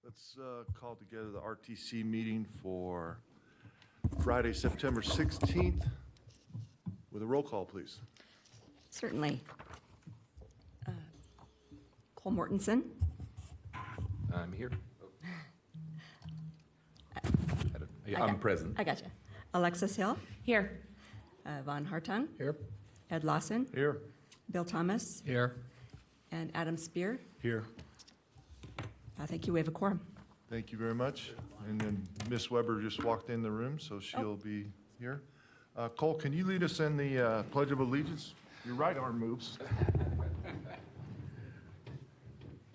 Let's call together the RTC meeting for Friday, September 16th with a roll call, please. Certainly. Cole Mortensen. I'm here. I'm present. I gotcha. Alexis Hill. Here. Von Hartung. Here. Ed Lawson. Here. Bill Thomas. Here. And Adam Spear. Here. Thank you. We have a quorum. Thank you very much. And then Miss Weber just walked in the room, so she'll be here. Cole, can you lead us in the Pledge of Allegiance? Your right arm moves.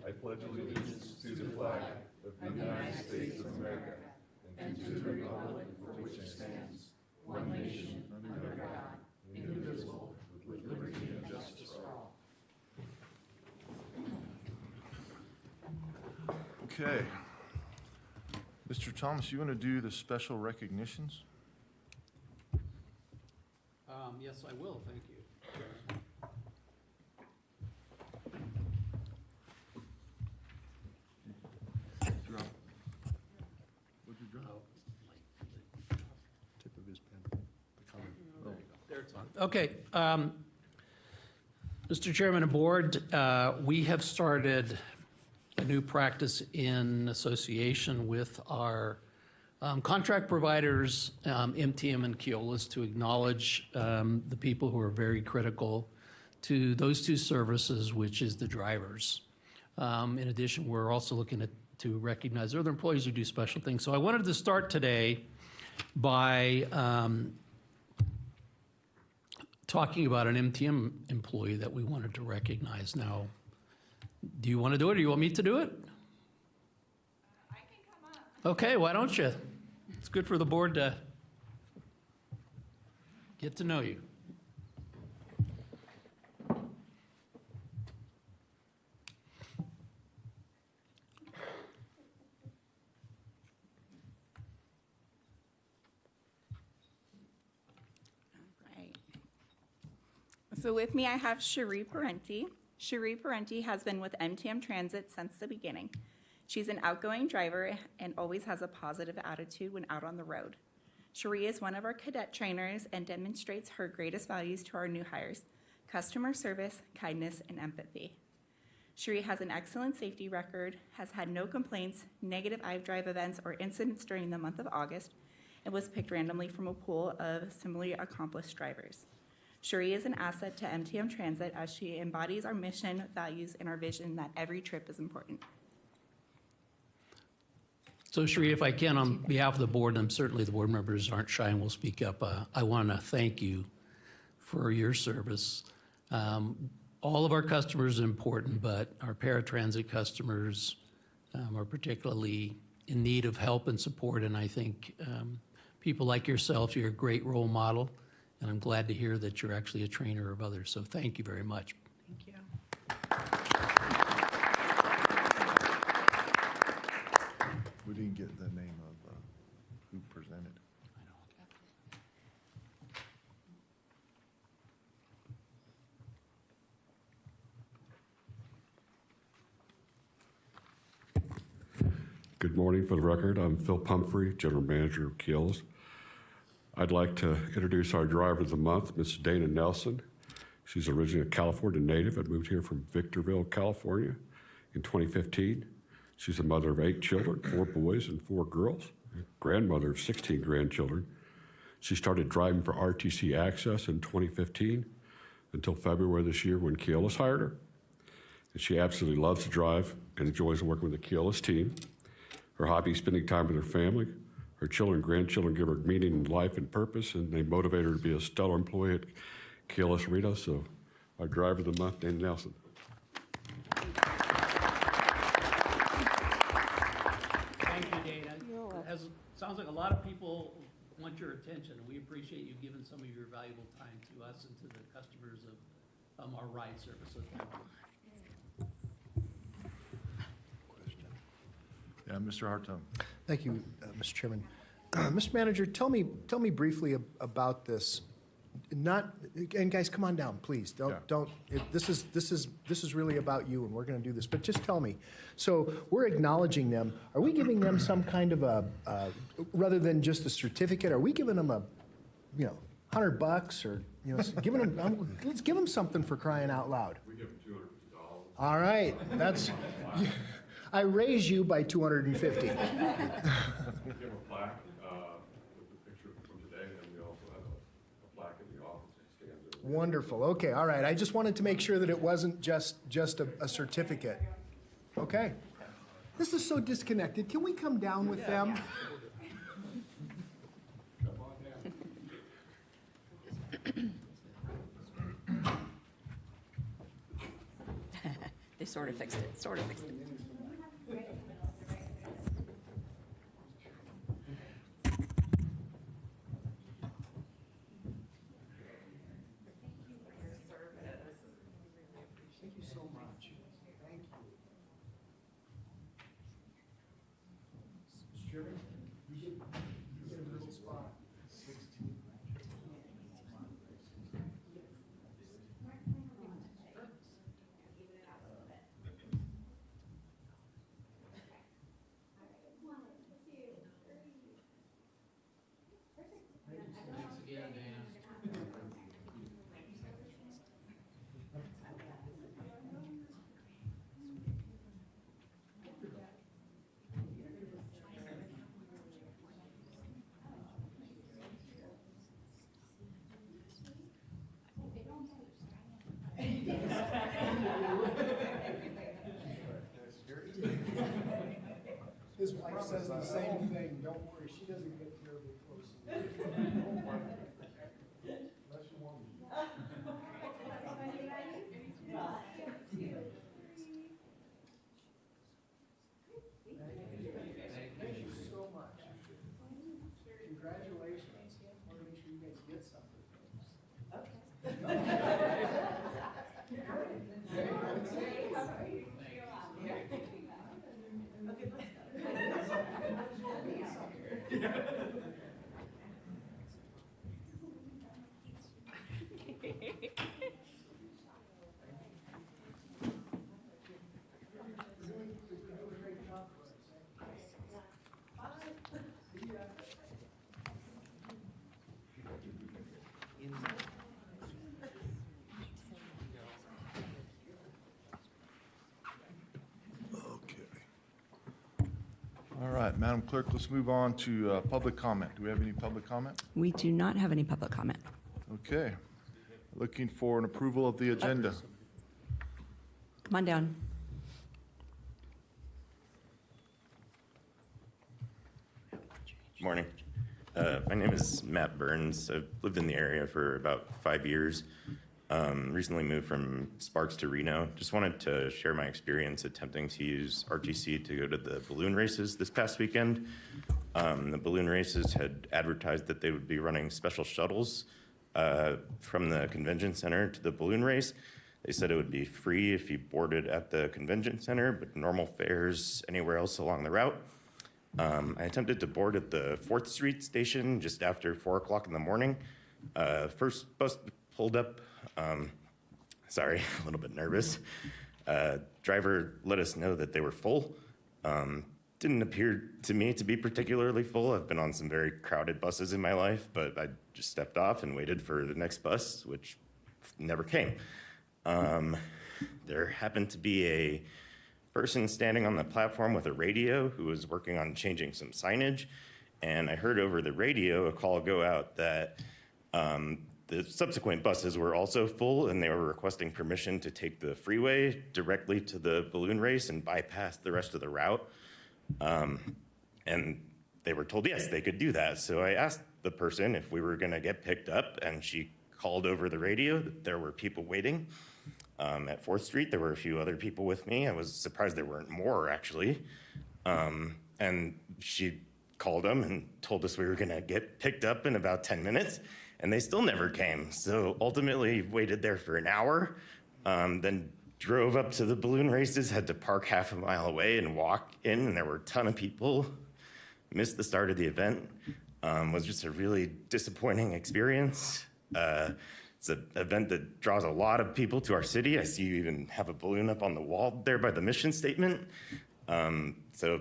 I pledge allegiance to the flag of the United States of America and to the republic for which it stands, one nation, under God, indivisible, with liberty and justice for all. Okay. Mr. Thomas, you want to do the special recognitions? Yes, I will, thank you. Drop. What'd you drop? Tip of his pen. There it's on. Okay. Mr. Chairman and Board, we have started a new practice in association with our contract providers, MTM and Keolis, to acknowledge the people who are very critical to those two services, which is the drivers. In addition, we're also looking to recognize other employees who do special things. So I wanted to start today by talking about an MTM employee that we wanted to recognize. Now, do you want to do it, or do you want me to do it? I can come up. Okay, why don't you? It's good for the board to get to know you. Right. So with me, I have Cherie Parenti. Cherie Parenti has been with MTM Transit since the beginning. She's an outgoing driver and always has a positive attitude when out on the road. Cherie is one of our cadet trainers and demonstrates her greatest values to our new hires: customer service, kindness, and empathy. Cherie has an excellent safety record, has had no complaints, negative I-Drive events, or incidents during the month of August, and was picked randomly from a pool of similarly accomplished drivers. Cherie is an asset to MTM Transit as she embodies our mission, values, and our vision that every trip is important. So Cherie, if I can, on behalf of the board, and certainly the board members aren't shy and will speak up, I want to thank you for your service. All of our customers are important, but our paratransit customers are particularly in need of help and support, and I think people like yourself, you're a great role model, and I'm glad to hear that you're actually a trainer of others, so thank you very much. Thank you. We didn't get the name of who presented. Good morning. For the record, I'm Phil Pumphrey, General Manager of Keolis. I'd like to introduce our driver of the month, Miss Dana Nelson. She's originally a California native and moved here from Victorville, California in 2015. She's a mother of 8 children, 4 boys and 4 girls, grandmother of 16 grandchildren. She started driving for RTC Access in 2015 until February this year when Keolis hired her. And she absolutely loves to drive and enjoys working with the Keolis team. Her hobby is spending time with her family. Her children and grandchildren give her meaning in life and purpose, and they motivate her to be a stellar employee at Keolis Reno. So our driver of the month, Dana Nelson. Thank you, Dana. Sounds like a lot of people want your attention, and we appreciate you giving some of your valuable time to us and to the customers of our ride service. So thank you. Yeah, Mr. Hartung. Thank you, Mr. Chairman. Mr. Manager, tell me briefly about this. not, and guys, come on down, please. Yeah. This is really about you, and we're going to do this. But just tell me. So we're acknowledging them. Are we giving them some kind of a, rather than just a certificate? Are we giving them a, $100 or giving them? Let's give them something for crying out loud. We give them $250. All right, I raise you by 250. We give them a plaque with the picture from today, and then we also have a plaque in the office that stands there. Wonderful. Okay, all right. I just wanted to make sure that it wasn't just a certificate. Okay. This is so disconnected. Can we come down with them? They sort of fixed it, sort of fixed it. Thank you so much. Thank you. Mr. Chairman, you get a little spot. 16. His wife says the same thing. Don't worry, she doesn't get terribly close. Unless you want me. Thank you so much. Congratulations. I want to make sure you guys get something. All right, Madam Clerk, let's move on to public comment. Do we have any public comment? We do not have any public comment. Okay. Looking for an approval of the agenda. Come on down. Morning. My name is Matt Burns. I've lived in the area for about 5 years. Recently moved from Sparks to Reno. Just wanted to share my experience attempting to use RTC to go to the balloon races this past weekend. The balloon races had advertised that they would be running special shuttles from the convention center to the balloon race. They said it would be free if you boarded at the convention center, but normal fares anywhere else along the route. I attempted to board at the 4th Street station just after 4 o'clock in the morning. First bus pulled up. Sorry, a little bit nervous. Driver let us know that they were full. Didn't appear to me to be particularly full. I've been on some very crowded buses in my life, but I just stepped off and waited for the next bus, which never came. There happened to be a person standing on the platform with a radio who was working on changing some signage, and I heard over the radio a call go out that the subsequent buses were also full, and they were requesting permission to take the freeway directly to the balloon race and bypass the rest of the route. And they were told, yes, they could do that. So I asked the person if we were gonna get picked up, and she called over the radio that there were people waiting. At 4th Street, there were a few other people with me. I was surprised there weren't more, actually. And she called them and told us we were gonna get picked up in about 10 minutes, and they still never came. So ultimately waited there for an hour, then drove up to the balloon races, had to park half a mile away and walk in, and there were a ton of people. Missed the start of the event. Was just a really disappointing experience. It's an event that draws a lot of people to our city. I see you even have a balloon up on the wall there by the mission statement. So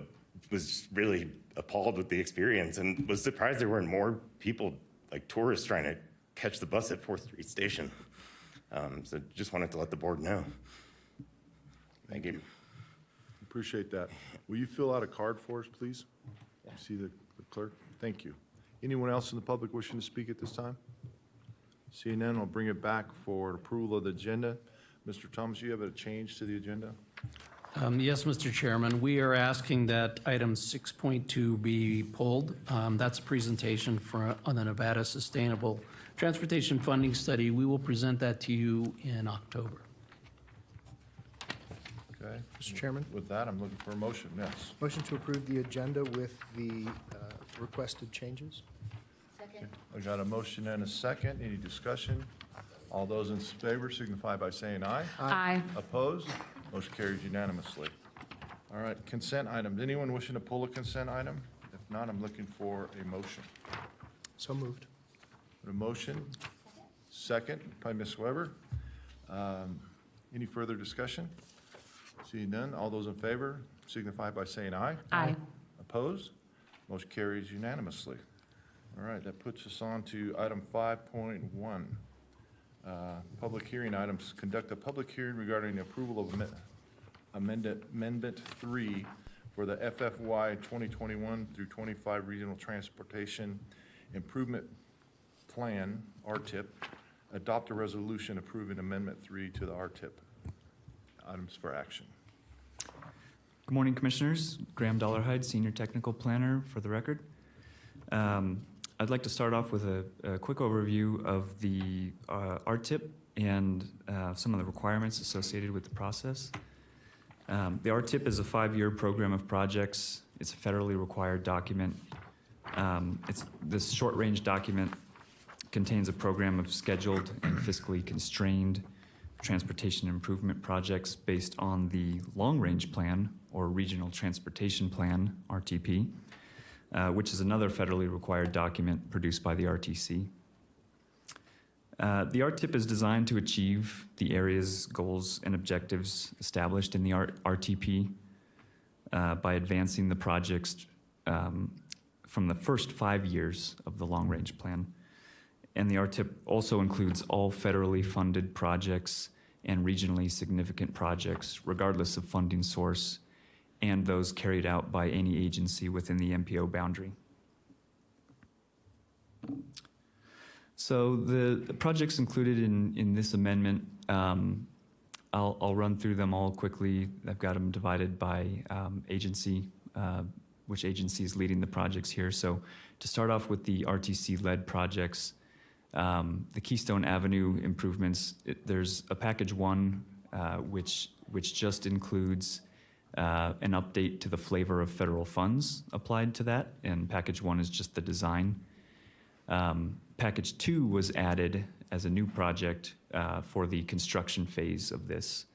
was really appalled with the experience and was surprised there weren't more people, like tourists, trying to catch the bus at 4th Street Station. So just wanted to let the board know. Thank you. Appreciate that. Will you fill out a card for us, please? See the clerk? Thank you. Anyone else in the public wishing to speak at this time? Seeing none, I'll bring it back for approval of the agenda. Mr. Thomas, you have a change to the agenda? Yes, Mr. Chairman, we are asking that item 6.2 be pulled. That's a presentation on the Nevada Sustainable Transportation Funding Study. We will present that to you in October. Okay. Mr. Chairman, With that, I'm looking for a motion. Yes. motion to approve the agenda with the requested changes? I got a motion and a second. Any discussion? All those in favor signify by saying aye. Aye. Opposed? Motion carries unanimously. All right, consent items. Anyone wishing to pull a consent item? If not, I'm looking for a motion. So moved. A motion, second by Ms. Weber. Any further discussion? Seeing none, all those in favor signify by saying aye. Aye. Opposed? Motion carries unanimously. All right, that puts us on to item 5.1. Public hearing items. Conduct a public hearing regarding the approval of Amendment 3 for the FFY 2021 through 25 Regional Transportation Improvement Plan, RTIP. Adopt a resolution approving Amendment 3 to the RTIP. Items for action. Good morning, Commissioners. Graham Dollarhide, Senior Technical Planner for the record. I'd like to start off with a quick overview of the RTIP and some of the requirements associated with the process. The RTIP is a 5-year program of projects. It's a federally required document. This short-range document contains a program of scheduled and fiscally constrained transportation improvement projects based on the long-range plan, or Regional Transportation Plan, RTP, which is another federally required document produced by the RTC. The RTIP is designed to achieve the area's goals and objectives established in the RTP by advancing the projects from the first 5 years of the long-range plan. And the RTIP also includes all federally funded projects and regionally significant projects, regardless of funding source, and those carried out by any agency within the MPO boundary. So the projects included in this amendment, I'll run through them all quickly. I've got them divided by agency, which agency is leading the projects here. So to start off with the Rtc-Led Projects, the Keystone Avenue improvements, there's a package 1, which just includes an update to the flavor of federal funds applied to that, and package 1 is just the design. Package 2 was added as a new project for the construction phase of this.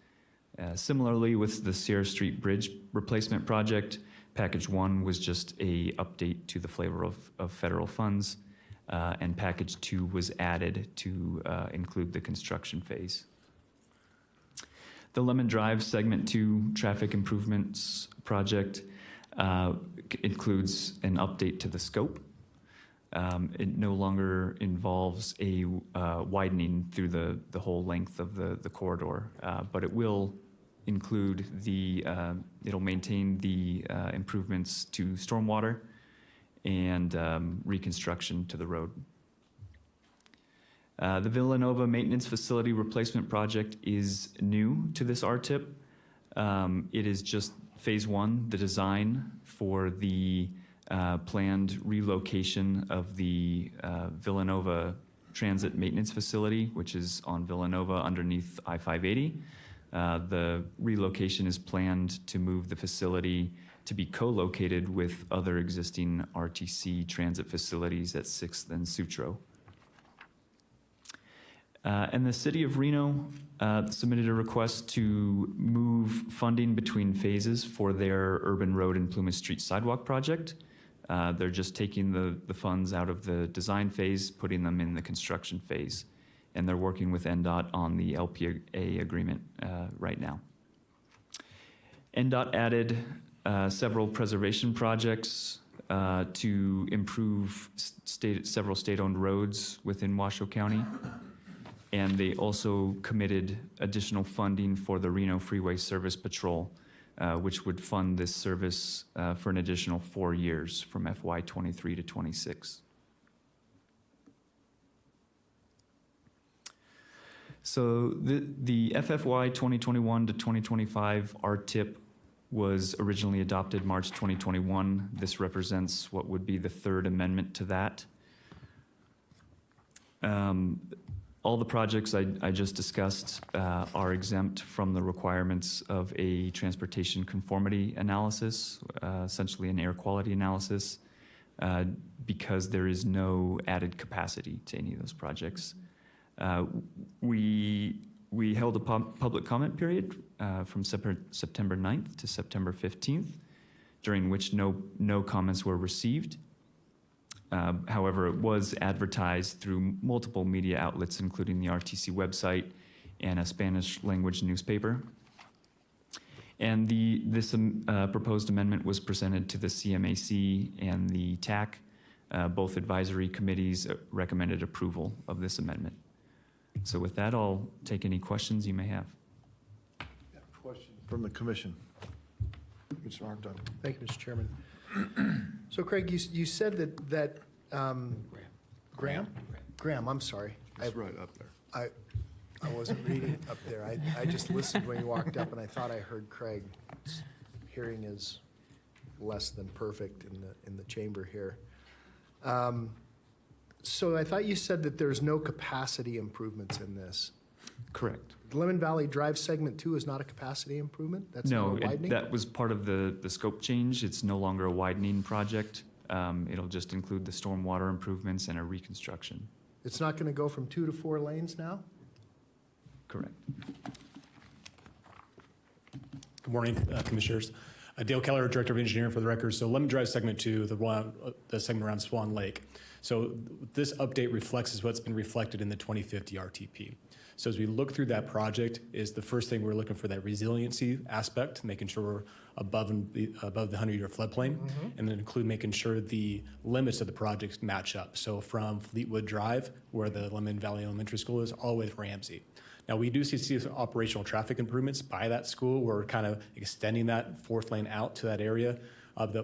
Similarly, with the Sierra Street Bridge replacement project, package 1 was just a update to the flavor of federal funds, and package 2 was added to include the construction phase. The Lemon Drive Segment 2 Traffic Improvements Project includes an update to the scope. It no longer involves a widening through the whole length of the corridor, but it will include it'll maintain the improvements to stormwater and reconstruction to the road. The Villanova Maintenance Facility Replacement Project is new to this RTIP. It is just phase 1, the design for the planned relocation of the Villanova Transit Maintenance Facility, which is on Villanova underneath I-580. The relocation is planned to move the facility to be co-located with other existing RTC transit facilities at 6th and Sutro. And the City of Reno submitted a request to move funding between phases for their Urban Road and Plymouth Street Sidewalk project. They're just taking the funds out of the design phase, putting them in the construction phase. And they're working with NDOT on the LPA agreement right now. NDOT added several preservation projects to improve several state-owned roads within Washoe County. And they also committed additional funding for the Reno Freeway Service Patrol, which would fund this service for an additional 4 years from FY '23 to '26. So the FFY 2021 to 2025 RTIP was originally adopted March 2021. This represents what would be the third amendment to that. All the projects I just discussed are exempt from the requirements of a transportation conformity analysis, essentially an air quality analysis, because there is no added capacity to any of those projects. We held a public comment period from September 9th to September 15th, during which no comments were received. However, it was advertised through multiple media outlets, including the RTC website and a Spanish language newspaper. And this proposed amendment was presented to the CMAC and the TAC. Both advisory committees recommended approval of this amendment. So with that, I'll take any questions you may have. Question from the commission. Mr. Armstrong. Thank you, Mr. Chairman. So Craig, you said that Graham, I'm sorry. It's right up there. I wasn't reading up there. I just listened when you walked up, and I thought I heard Craig. Hearing is less than perfect in the chamber here. So I thought you said that there's no capacity improvements in this. Correct. Lemon Valley Drive Segment 2 is not a capacity improvement? That's not a No, widening? that was part of the scope change. It's no longer a widening project. It'll just include the stormwater improvements and a reconstruction. It's not going to go from 2 to 4 lanes now? Correct. Good morning, Commissioners. Dale Keller, Director of Engineering for the record. So Lemon Drive Segment 2, the segment around Swan Lake. So this update reflects what's been reflected in the 2050 RTP. So as we look through that project, is the first thing we're looking for that resiliency aspect, making sure we're above the 100-year floodplain, and then include making sure the limits of the projects match up. So from Fleetwood Drive, where the Lemon Valley Elementary School is, all the way to Ramsey. Now, we do see some operational traffic improvements by that school. We're kind of extending that fourth lane out to that area.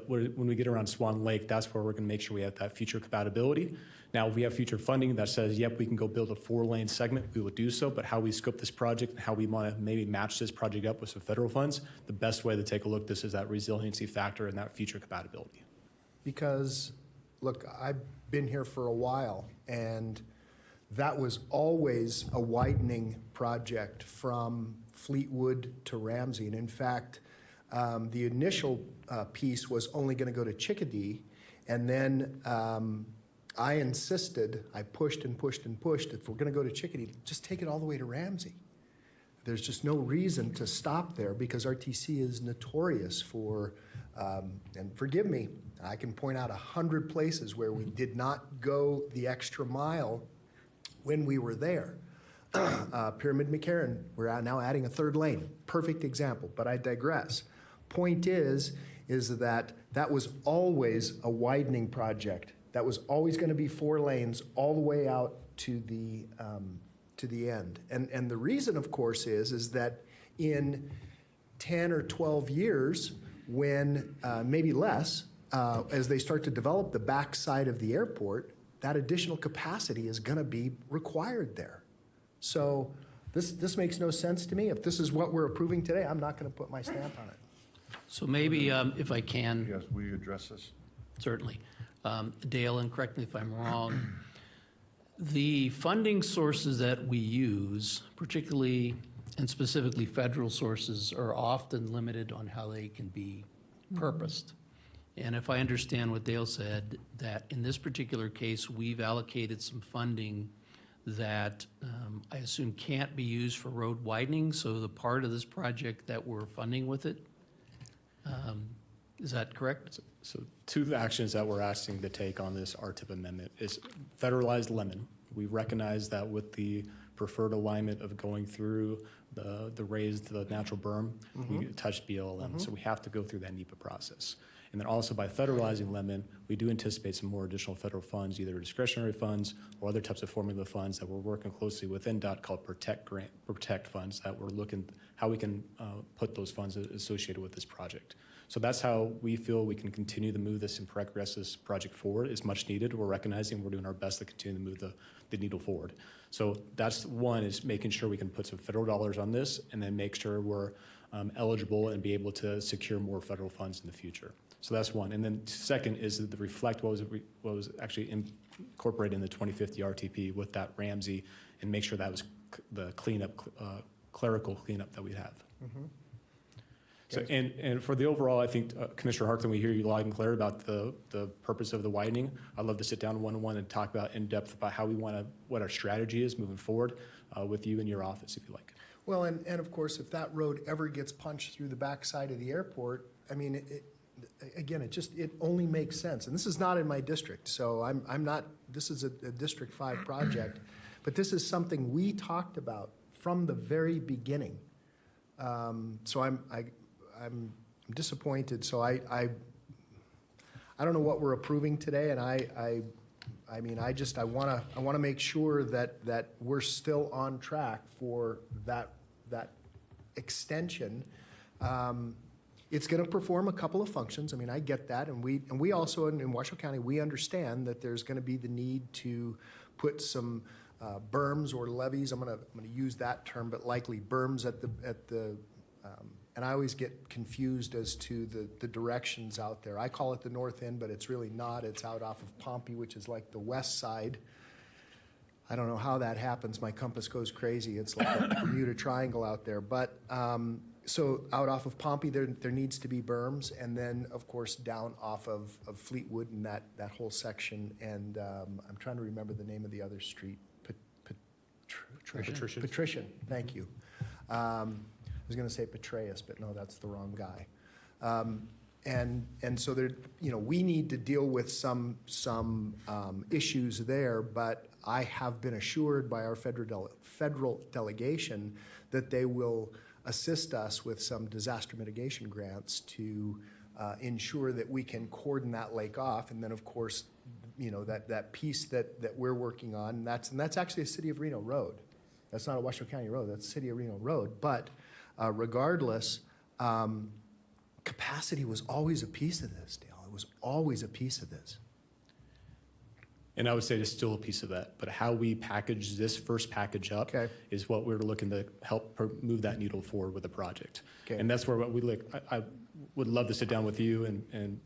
When we get around Swan Lake, that's where we're going to make sure we have that future compatibility. Now, if we have future funding that says, yep, we can go build a 4-lane segment, we will do so. But how we scope this project and how we want to maybe match this project up with some federal funds, the best way to take a look at this is that resiliency factor and that future compatibility. Because, look, I've been here for a while, and that was always a widening project from Fleetwood to Ramsey. And in fact, the initial piece was only going to go to Chickadee, and then I insisted, I pushed and pushed and pushed, if we're going to go to Chickadee, just take it all the way to Ramsey. There's just no reason to stop there because RTC is notorious for, and forgive me, I can point out 100 places where we did not go the extra mile when we were there. Pyramid Mccarran, we're now adding a 3rd lane. Perfect example, but I digress. Point is that that was always a widening project. That was always going to be 4 lanes all the way out to the end. And the reason, of course, is that in 10 or 12 years, when maybe less, as they start to develop the backside of the airport, that additional capacity is going to be required there. So this makes no sense to me. If this is what we're approving today, I'm not going to put my stamp on it. So maybe, if I can, Yes, will you address this? certainly. Dale, and correct me if I'm wrong, the funding sources that we use, particularly and specifically federal sources, are often limited on how they can be purposed. And if I understand what Dale said, that in this particular case, we've allocated some funding that I assume can't be used for road widening, so the part of this project that we're funding with it, is that correct? So two of the actions that we're asking to take on this RTIP amendment is federalized lemon. We recognize that with the preferred alignment of going through the raised, the natural berm, we touch BLM, so we have to go through that NEPA process. And then also by federalizing lemon, we do anticipate some more additional federal funds, either discretionary funds or other types of formula funds that we're working closely with NDOT called Protect funds that we're looking how we can put those funds associated with this project. So that's how we feel we can continue to move this and progress this project forward. It's much needed. We're recognizing we're doing our best to continue to move the needle forward. So that's one, is making sure we can put some federal dollars on this and then make sure we're eligible and be able to secure more federal funds in the future. So that's one. And then second is to reflect what was actually incorporated in the 2050 RTP with that Ramsey and make sure that was the cleanup, clerical cleanup that we have. So, and for the overall, I think, Commissioner Harkin, we hear you loud and clear about the purpose of the widening. I'd love to sit down one-on-one and talk about in depth about how we want to, what our strategy is moving forward with you in your office, if you like. Well, and of course, if that road ever gets punched through the backside of the airport, I mean, again, it only makes sense. And this is not in my district, so I'm not, this is a District 5 project, but this is something we talked about from the very beginning. So I'm disappointed. So I don't know what we're approving today, and I want to make sure that we're still on track for that extension. It's going to perform a couple of functions. I mean, I get that, and we also in Washoe County, we understand that there's going to be the need to put some berms or levees. I'm going to use that term, but likely berms at the and I always get confused as to the directions out there. I call it the north end, but it's really not. It's out off of Pompey, which is like the west side. I don't know how that happens. My compass goes crazy. It's like a Bermuda Triangle out there. But so out off of Pompey, there needs to be berms, and then of course down off of Fleetwood and that whole section. And I'm trying to remember the name of the other street. Patrician. Thank you. I was going to say Petraeus, but no, that's the wrong guy. And so there, we need to deal with some issues there. But I have been assured by our federal delegation that they will assist us with some disaster mitigation grants to ensure that we can cordon that lake off. And then, of course, that piece that we're working on, and that's actually a City of Reno road. That's not a Washoe County road. That's City of Reno road. But regardless, capacity was always a piece of this, Dale. It was always a piece of this. And I would say it's still a piece of that, but how we package this first package up is what we're looking to help move that needle forward with the project. And that's where we look. I would love to sit down with you and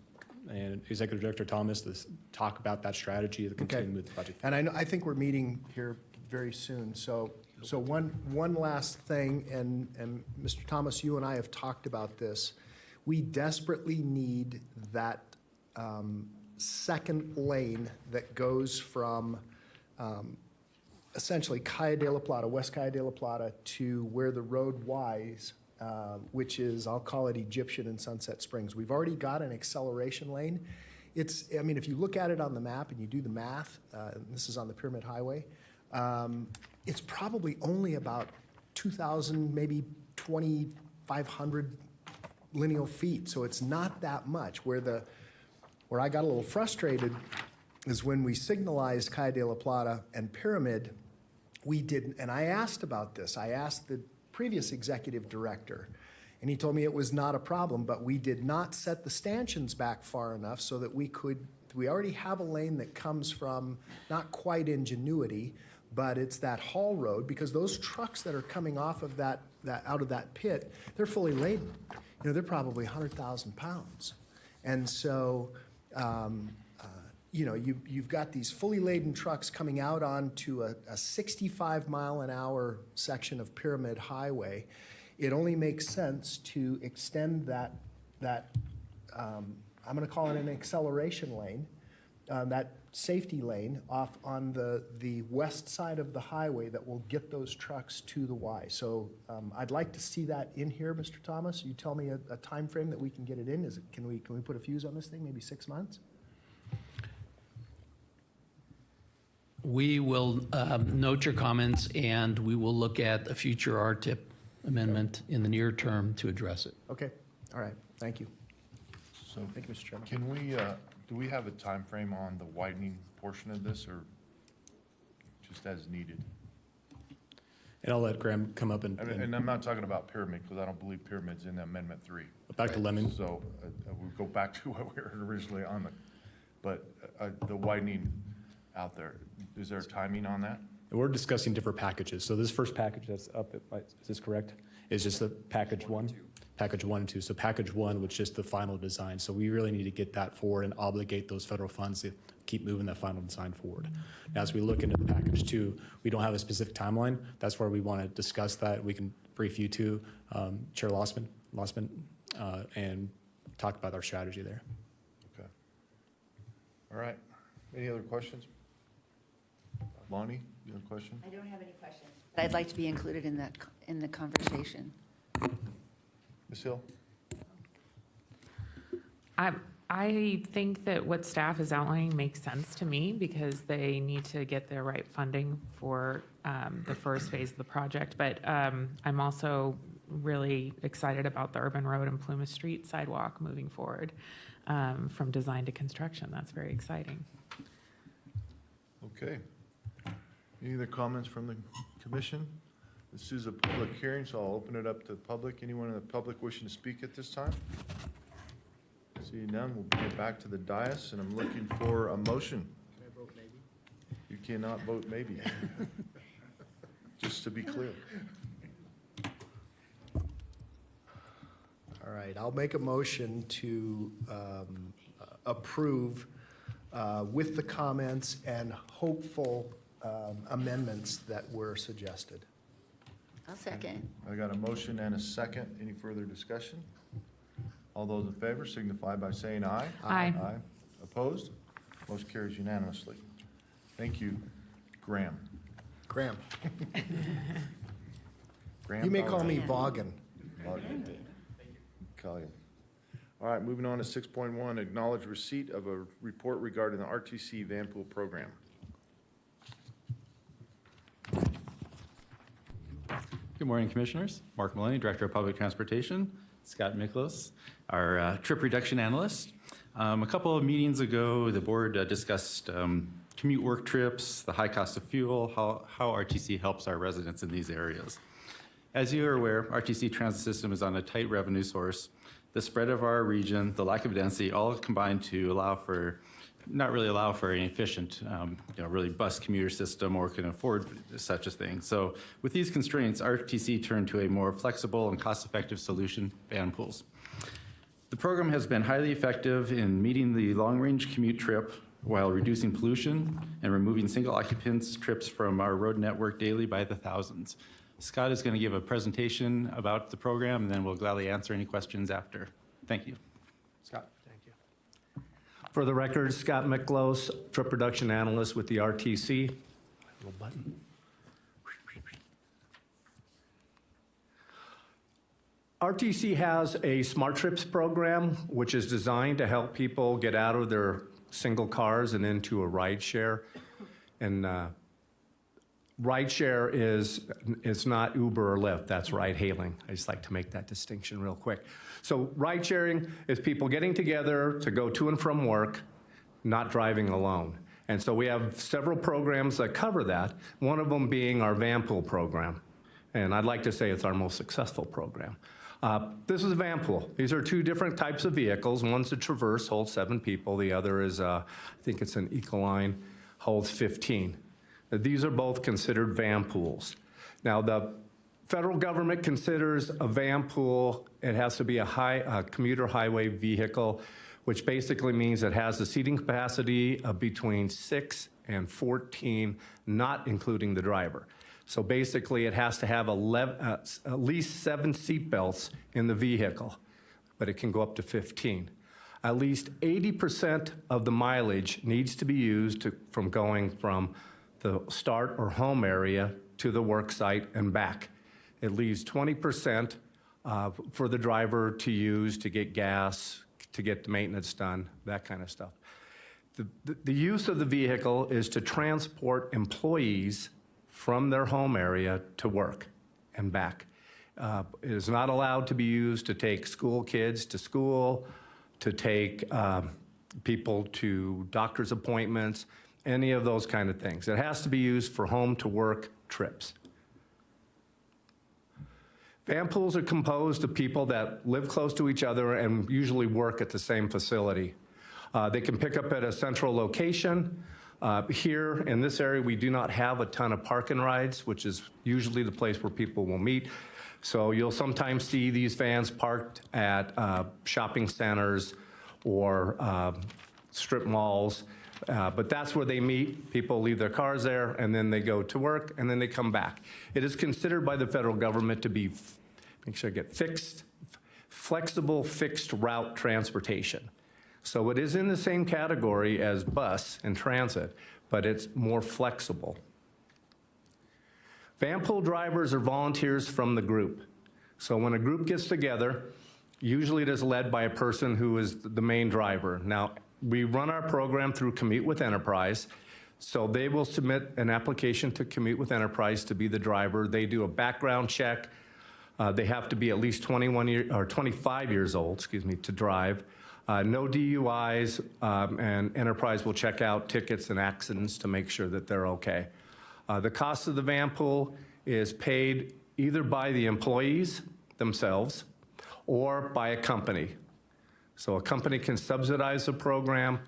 Executive Director Thomas to talk about that strategy to continue to move the project forward. And I think we're meeting here very soon. So one last thing, and Mr. Thomas, you and I have talked about this. We desperately need that second lane that goes from essentially Calle de la Plata, West Calle de la Plata, to where the road winds, which is, I'll call it Egyptian and Sunset Springs. We've already got an acceleration lane. I mean, if you look at it on the map and you do the math, this is on the Pyramid Highway, it's probably only about 2,000, maybe 2,500 lineal feet. So it's not that much. Where I got a little frustrated is when we signalized Calle de la Plata and Pyramid, we didn't, and I asked about this. I asked the previous executive director, and he told me it was not a problem, but we did not set the stanchions back far enough so that we already have a lane that comes from not quite Ingenuity, but it's that haul road, because those trucks that are coming off of that out of that pit, they're fully laden. They're probably 100,000 pounds. And so, you've got these fully laden trucks coming out onto a 65-mile-an-hour section of Pyramid Highway. It only makes sense to extend that I'm going to call it an acceleration lane, that safety lane off on the west side of the highway that will get those trucks to the Y. So I'd like to see that in here, Mr. Thomas. You tell me a time frame that we can get it in. Can we put a fuse on this thing, maybe 6 months? We will note your comments, and we will look at a future RTIP amendment in the near term to address it. Okay, all right, thank you. So Thank you, Mr. Chairman. can we, do we have a time frame on the widening portion of this, or just as needed? And I'll let Graham come up and And I'm not talking about pyramid, because I don't believe pyramid's in Amendment 3. back to Lemon. So we'll go back to what we were originally on, but the widening out there, is there timing on that? And we're discussing different packages. So this first package that's up, is this correct? Is just the package one? Package 1 and 2. So package 1 was just the final design. So we really need to get that forward and obligate those federal funds to keep moving that final design forward. Now, as we look into the package 2, we don't have a specific timeline. That's where we want to discuss that. We can brief you to Chair Lossman, and talk about our strategy there. Okay. All right. Any other questions? Lonnie, you have a question? I don't have any questions. But I'd like to be included in that, in the conversation. Ms. Hill? I think that what staff is outlining makes sense to me because they need to get the right funding for the first phase of the project. But I'm also really excited about the Urban Road and Plymouth Street sidewalk moving forward from design to construction. That's very exciting. Okay. Any other comments from the commission? This is a public hearing, so I'll open it up to the public. Anyone in the public wishing to speak at this time? See none, we'll bring it back to the dais, and I'm looking for a motion. Can I vote maybe? You cannot vote maybe. Just to be clear. All right, I'll make a motion to approve with the comments and hopeful amendments that were suggested. I'll second. I got a motion and a second. Any further discussion? All those in favor signify by saying aye. Aye. Aye. Opposed? Motion carries unanimously. Thank you, Graham. Graham. Graham You may call Bauer. me Vaughan. Call you. All right, moving on to 6.1, acknowledge receipt of a report regarding the RTC Vanpool program. Good morning, Commissioners. Mark Maloney, Director of Public Transportation. Scott Miklos, our trip reduction analyst. A couple of meetings ago, the board discussed commute work trips, the high cost of fuel, how RTC helps our residents in these areas. As you are aware, RTC transit system is on a tight revenue source. The spread of our region, the lack of density, all combined to not really allow for an efficient, really bus commuter system or can afford such a thing. So with these constraints, RTC turned to a more flexible and cost-effective solution, Vanpools. The program has been highly effective in meeting the long-range commute trip while reducing pollution and removing single occupants trips from our road network daily by the thousands. Scott is going to give a presentation about the program, and then we'll gladly answer any questions after. Thank you. Scott. For the record, Scott Miklos, Trip Production Analyst with the RTC. Little button. RTC has a Smart Trips program, which is designed to help people get out of their single cars and into a ride share. And ride share is not Uber or Lyft, that's ride hailing. I just like to make that distinction real quick. So ride sharing is people getting together to go to and from work, not driving alone. And so we have several programs that cover that, one of them being our Vanpool program. And I'd like to say it's our most successful program. This is a Vanpool. These are two different types of vehicles. One's a Traverse, holds 7 people. The other is, I think it's an Ecoline, holds 15. These are both considered Vanpools. Now, the federal government considers a Vanpool, it has to be a commuter highway vehicle, which basically means it has a seating capacity of between 6 and 14, not including the driver. So basically, it has to have at least 7 seat belts in the vehicle, but it can go up to 15. at least 80% of the mileage needs to be used from going from the start or home area to the work site and back. It leaves 20% for the driver to use to get gas, to get the maintenance done, that kind of stuff. The use of the vehicle is to transport employees from their home area to work and back. It is not allowed to be used to take school kids to school, to take people to doctor's appointments, any of those kind of things. It has to be used for home-to-work trips. Vanpools are composed of people that live close to each other and usually work at the same facility. They can pick up at a central location. Here in this area, we do not have a ton of park and rides, which is usually the place where people will meet. So you'll sometimes see these vans parked at shopping centers or strip malls, but that's where they meet. People leave their cars there, and then they go to work, and then they come back. It is considered by the federal government to be, make sure I get flexible fixed route transportation. So it is in the same category as bus and transit, but it's more flexible. Vanpool drivers are volunteers from the group. So when a group gets together, usually it is led by a person who is the main driver. Now, we run our program through Commute with Enterprise, so they will submit an application to Commute with Enterprise to be the driver. They do a background check. They have to be at least 25 years old, to drive. No DUIs, and Enterprise will check out tickets and accidents to make sure that they're okay. The cost of the Vanpool is paid either by the employees themselves or by a company. So a company can subsidize the program,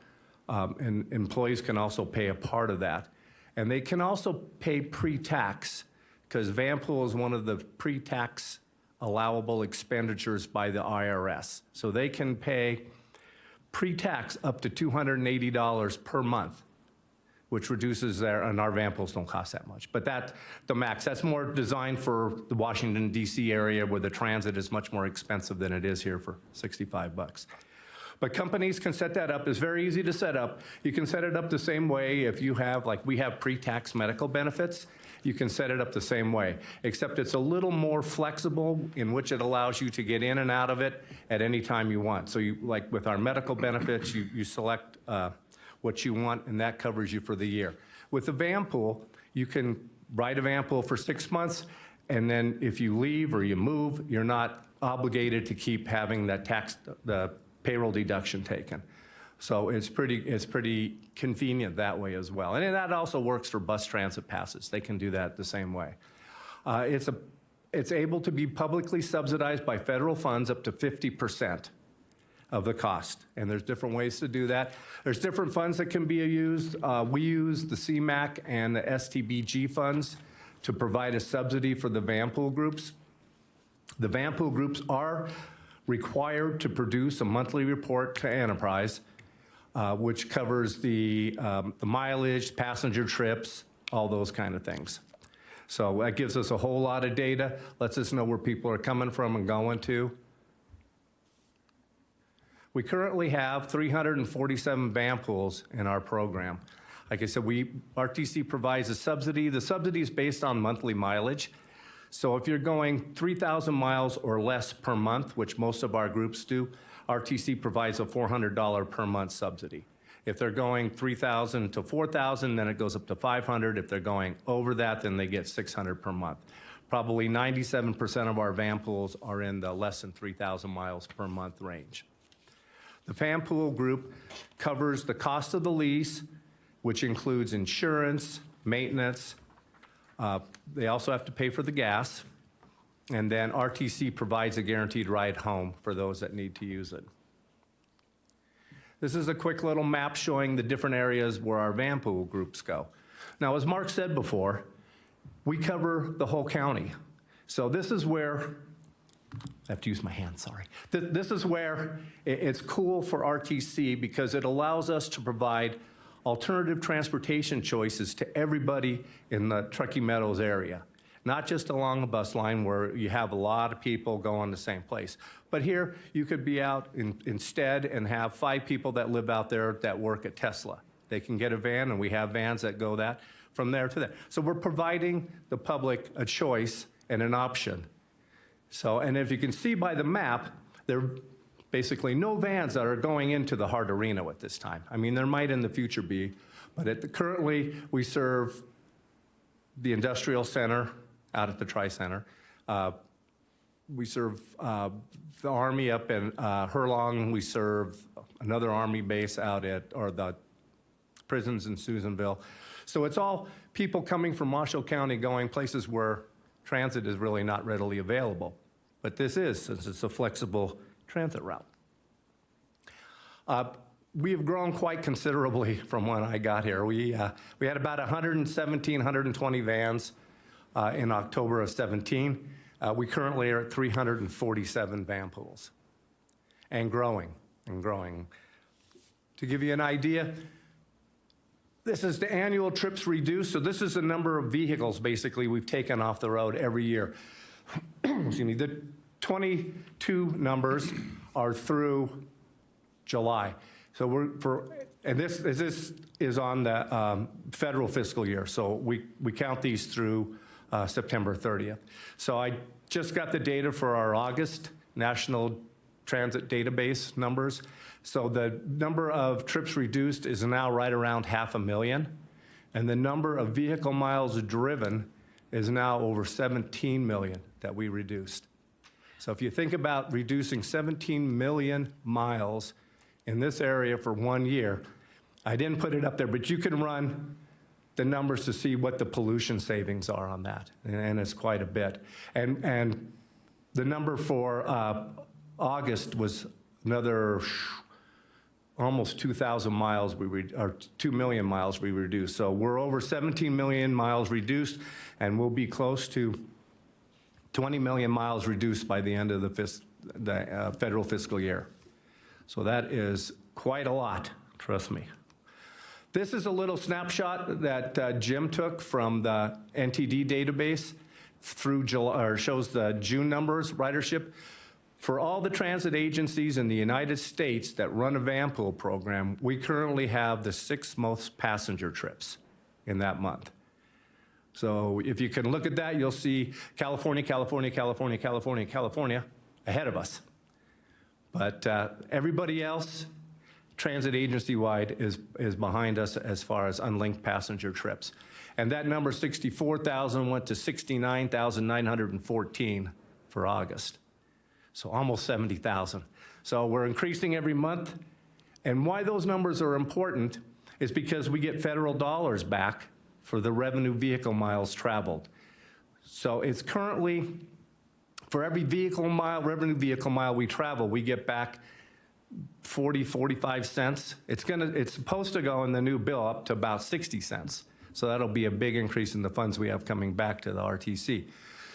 and employees can also pay a part of that. And they can also pay pre-tax, because Vanpool is one of the pre-tax allowable expenditures by the IRS. So they can pay pre-tax up to $280 per month, which reduces and our Vanpools don't cost that much. But the max, that's more designed for the Washington, D.C. area where the transit is much more expensive than it is here for $65. But companies can set that up. It's very easy to set up. You can set it up the same way if you have, like we have pre-tax medical benefits. You can set it up the same way, except it's a little more flexible in which it allows you to get in and out of it at any time you want. So you, like with our medical benefits, you select what you want, and that covers you for the year. With the Vanpool, you can ride a Vanpool for 6 months, and then if you leave or you move, you're not obligated to keep having that the payroll deduction taken. So it's pretty convenient that way as well. And that also works for bus transit passes. They can do that the same way. It's able to be publicly subsidized by federal funds up to 50% of the cost. And there's different ways to do that. There's different funds that can be used. We use the CMAQ and the STBG funds to provide a subsidy for the Vanpool groups. The Vanpool groups are required to produce a monthly report to Enterprise, which covers the mileage, passenger trips, all those kind of things. So that gives us a whole lot of data, lets us know where people are coming from and going to. We currently have 347 Vanpools in our program. Like I said, RTC provides a subsidy. The subsidy is based on monthly mileage. So if you're going 3,000 miles or less per month, which most of our groups do, RTC provides a $400 per month subsidy. If they're going 3,000 to 4,000, then it goes up to 500. If they're going over that, then they get 600 per month. Probably 97% of our Vanpools are in the less than 3,000 miles per month range. The Vanpool group covers the cost of the lease, which includes insurance, maintenance. They also have to pay for the gas. And then RTC provides a guaranteed ride home for those that need to use it. This is a quick little map showing the different areas where our Vanpool groups go. Now, as Mark said before, we cover the whole county. So this is where, I have to use my hand, sorry. This is where it's cool for RTC because it allows us to provide alternative transportation choices to everybody in the Truckee Meadows area. not just along a bus line where you have a lot of people going the same place. But here, you could be out instead and have 5 people that live out there that work at Tesla. They can get a van, and we have vans that go that from there to there. So we're providing the public a choice and an option. So, and if you can see by the map, there are basically no vans that are going into the heart of Reno at this time. I mean, there might in the future be, but currently we serve the industrial center out at the Tri-Center. We serve the Army up in Hurlong. We serve another Army base out at, or the prisons in Susanville. So it's all people coming from Washoe County going places where transit is really not readily available. But this is, since it's a flexible transit route. We have grown quite considerably from when I got here. We had about 117, 120 vans in October of 17. We currently are at 347 Vanpools and growing and growing. To give you an idea, this is the annual trips reduced. So this is the number of vehicles basically we've taken off the road every year. Excuse me, the 22 numbers are through July. So this is on the federal fiscal year. So we count these through September 30th. So I just got the data for our August National Transit Database numbers. So the number of trips reduced is now right around 500,000. And the number of vehicle miles driven is now over 17 million that we reduced. So if you think about reducing 17 million miles in this area for 1 year, I didn't put it up there, but you can run the numbers to see what the pollution savings are on that, and it's quite a bit. And the number for August was another almost 2,000 miles, or 2 million miles we reduced. So we're over 17 million miles reduced, and we'll be close to 20 million miles reduced by the end of the federal fiscal year. So that is quite a lot, trust me. This is a little snapshot that Jim took from the NTD database through July, or shows the June numbers, ridership. For all the transit agencies in the United States that run a Vanpool program, we currently have the 6th most passenger trips in that month. So if you can look at that, you'll see California, California, California, California, California ahead of us. But everybody else, transit agency-wide, is behind us as far as unlinked passenger trips. And that number, 64,000, went to 69,914 for August. So almost 70,000. So we're increasing every month. And why those numbers are important is because we get federal dollars back for the revenue vehicle miles traveled. So it's currently, for every revenue vehicle mile we travel, we get back 40, 45 cents. It's supposed to go in the new bill up to about 60 cents. So that'll be a big increase in the funds we have coming back to the RTC.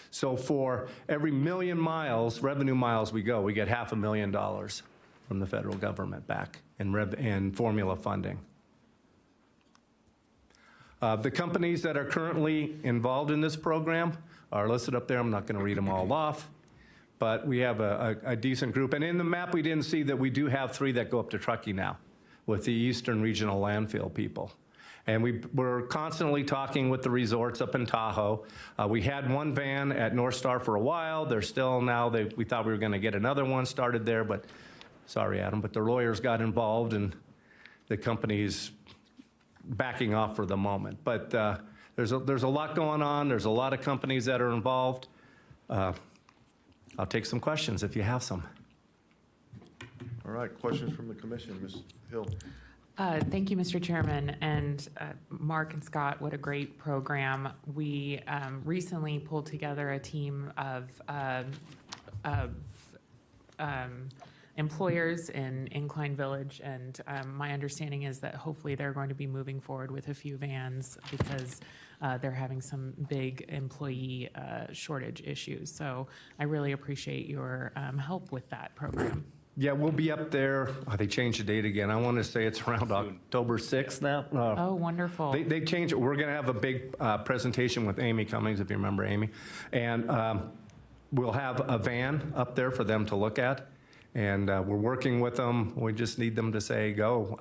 So for every million miles, revenue miles we get $500,000 from the federal government back in formula funding. The companies that are currently involved in this program are listed up there. I'm not going to read them all off, but we have a decent group. And in the map, we didn't see that we do have 3 that go up to Truckee now with the Eastern Regional Landfill people. And we're constantly talking with the resorts up in Tahoe. We had 1 van at North Star for a while. They're still now, we thought we were going to get another one started there, but sorry, Adam, but the lawyers got involved and the company's backing off for the moment. But there's a lot going on. There's a lot of companies that are involved. I'll take some questions if you have some. All right, questions from the commission, Ms. Hill. Thank you, Mr. Chairman, and Mark and Scott, what a great program. We recently pulled together a team of employers in Incline Village, and my understanding is that hopefully they're going to be moving forward with a few vans because they're having some big employee shortage issues. So I really appreciate your help with that program. Yeah, we'll be up there. Oh, they changed the date again. I want to say it's around October 6th now. Oh, wonderful. They changed it. We're going to have a big presentation with Amy Cummings, if you remember Amy. And we'll have a van up there for them to look at. And we're working with them. We just need them to say go.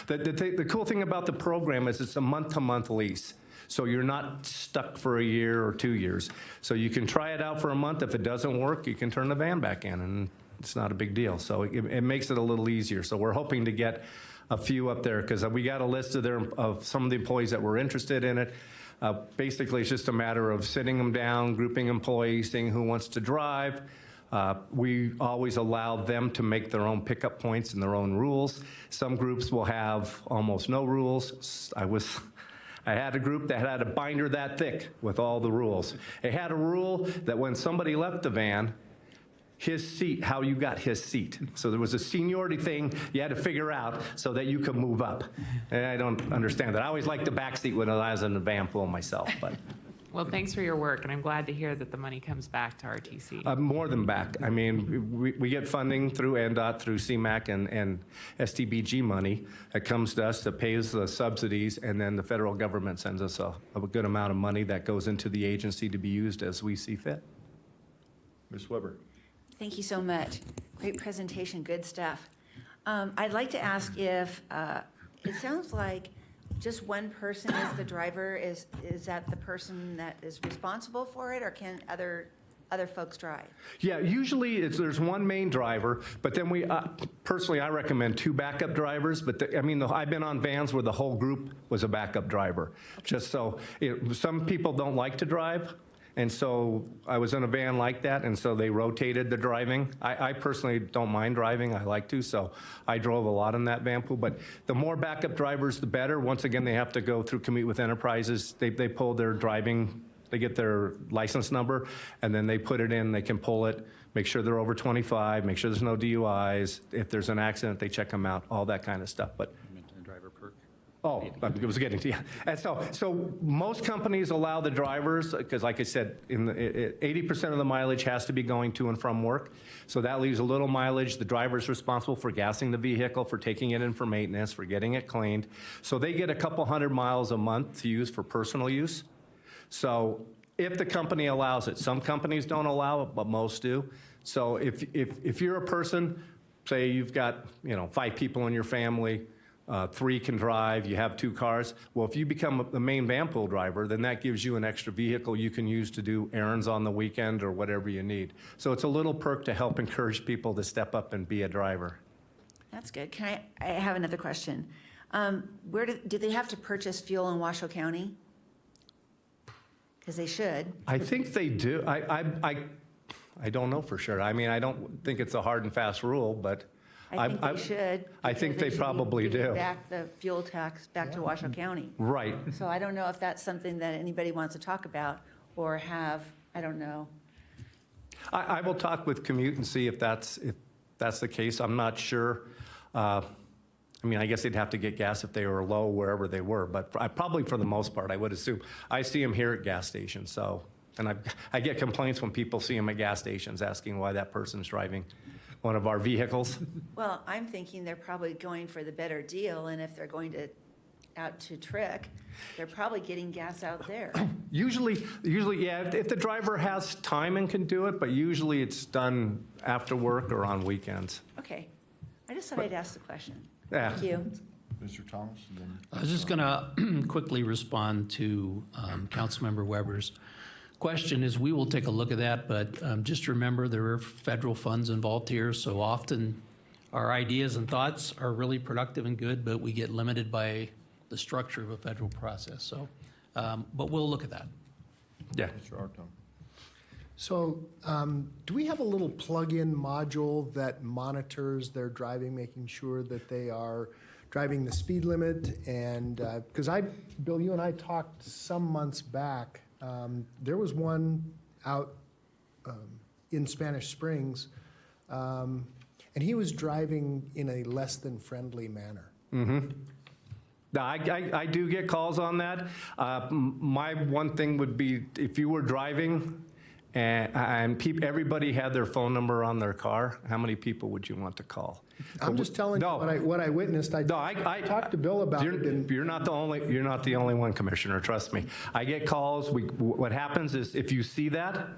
The cool thing about the program is it's a month-to-month lease. So you're not stuck for a year or 2 years. So you can try it out for a month. If it doesn't work, you can turn the van back in, and it's not a big deal. So it makes it a little easier. So we're hoping to get a few up there because we got a list of some of the employees that were interested in it. Basically, it's just a matter of sitting them down, grouping employees, seeing who wants to drive. We always allow them to make their own pickup points and their own rules. Some groups will have almost no rules. I had a group that had a binder that thick with all the rules. It had a rule that when somebody left the van, his seat, how you got his seat. So there was a seniority thing you had to figure out so that you could move up. And I don't understand that. I always liked the back seat when I was in the Vanpool myself, but. Well, thanks for your work, and I'm glad to hear that the money comes back to RTC. More than back. I mean, we get funding through NDOT, through CMAQ and STBG money that comes to us that pays the subsidies, and then the federal government sends us a good amount of money that goes into the agency to be used as we see fit. Ms. Weber. Thank you so much. Great presentation, good stuff. I'd like to ask if, it sounds like just one person is the driver. Is that the person that is responsible for it, or can other folks drive? Yeah, usually there's one main driver, but then we, personally, I recommend 2 backup drivers, but I've been on vans where the whole group was a backup driver. Just so, some people don't like to drive, and so I was in a van like that, and so they rotated the driving. I personally don't mind driving, I like to, so I drove a lot in that Vanpool, but the more backup drivers, the better. Once again, they have to go through Commute with Enterprises. They pull their driving, they get their license number, and then they put it in, they can pull it, make sure they're over 25, make sure there's no DUIs. If there's an accident, they check them out, all that kind of stuff. But Driver perk. oh, I was getting to you. And so most companies allow the drivers, because like I said, 80% of the mileage has to be going to and from work. So that leaves a little mileage. The driver's responsible for gassing the vehicle, for taking it in for maintenance, for getting it cleaned. So they get a couple hundred miles a month to use for personal use. So if the company allows it, some companies don't allow it, but most do. So if you're a person, say you've got 5 people in your family, 3 can drive, you have 2 cars. Well, if you become the main Vanpool driver, then that gives you an extra vehicle you can use to do errands on the weekend or whatever you need. So it's a little perk to help encourage people to step up and be a driver. That's good. I have another question. Do they have to purchase fuel in Washoe County? Because they should. I think they do. I don't know for sure. I mean, I don't think it's a hard and fast rule, but I think they should. I think they should be probably giving do. back the fuel tax back to Washoe County. Right. So I don't know if that's something that anybody wants to talk about or have, I don't know. I will talk with Commute and see if that's the case. I'm not sure. I guess they'd have to get gas if they were low wherever they were, but probably for the most part, I would assume. I see them here at gas stations, so, and I get complaints when people see them at gas stations asking why that person's driving one of our vehicles. Well, I'm thinking they're probably going for the better deal, and if they're going out to Trick, they're probably getting gas out there. Usually, yeah, if the driver has time and can do it, but usually it's done after work or on weekends. Okay. I just thought I'd ask the question. Yeah. Thank you. Mr. Thomas? And then I was just going to quickly respond to Councilmember Weber's question. Is we will take a look at that, but just remember there are federal funds involved here, so often our ideas and thoughts are really productive and good, but we get limited by the structure of a federal process. So, but we'll look at that. Yeah. Mr. Arton. So do we have a little plug-in module that monitors their driving, making sure that they are driving the speed limit? And because Bill, you and I talked some months back, there was one out in Spanish Springs, and he was driving in a less than friendly manner. Mm-hmm. I do get calls on that. My one thing would be if you were driving and everybody had their phone number on their car, how many people would you want to call? I'm just telling you what I witnessed. I talked to Bill about it. And You're not the only one, Commissioner, trust me. I get calls. What happens is if you see that,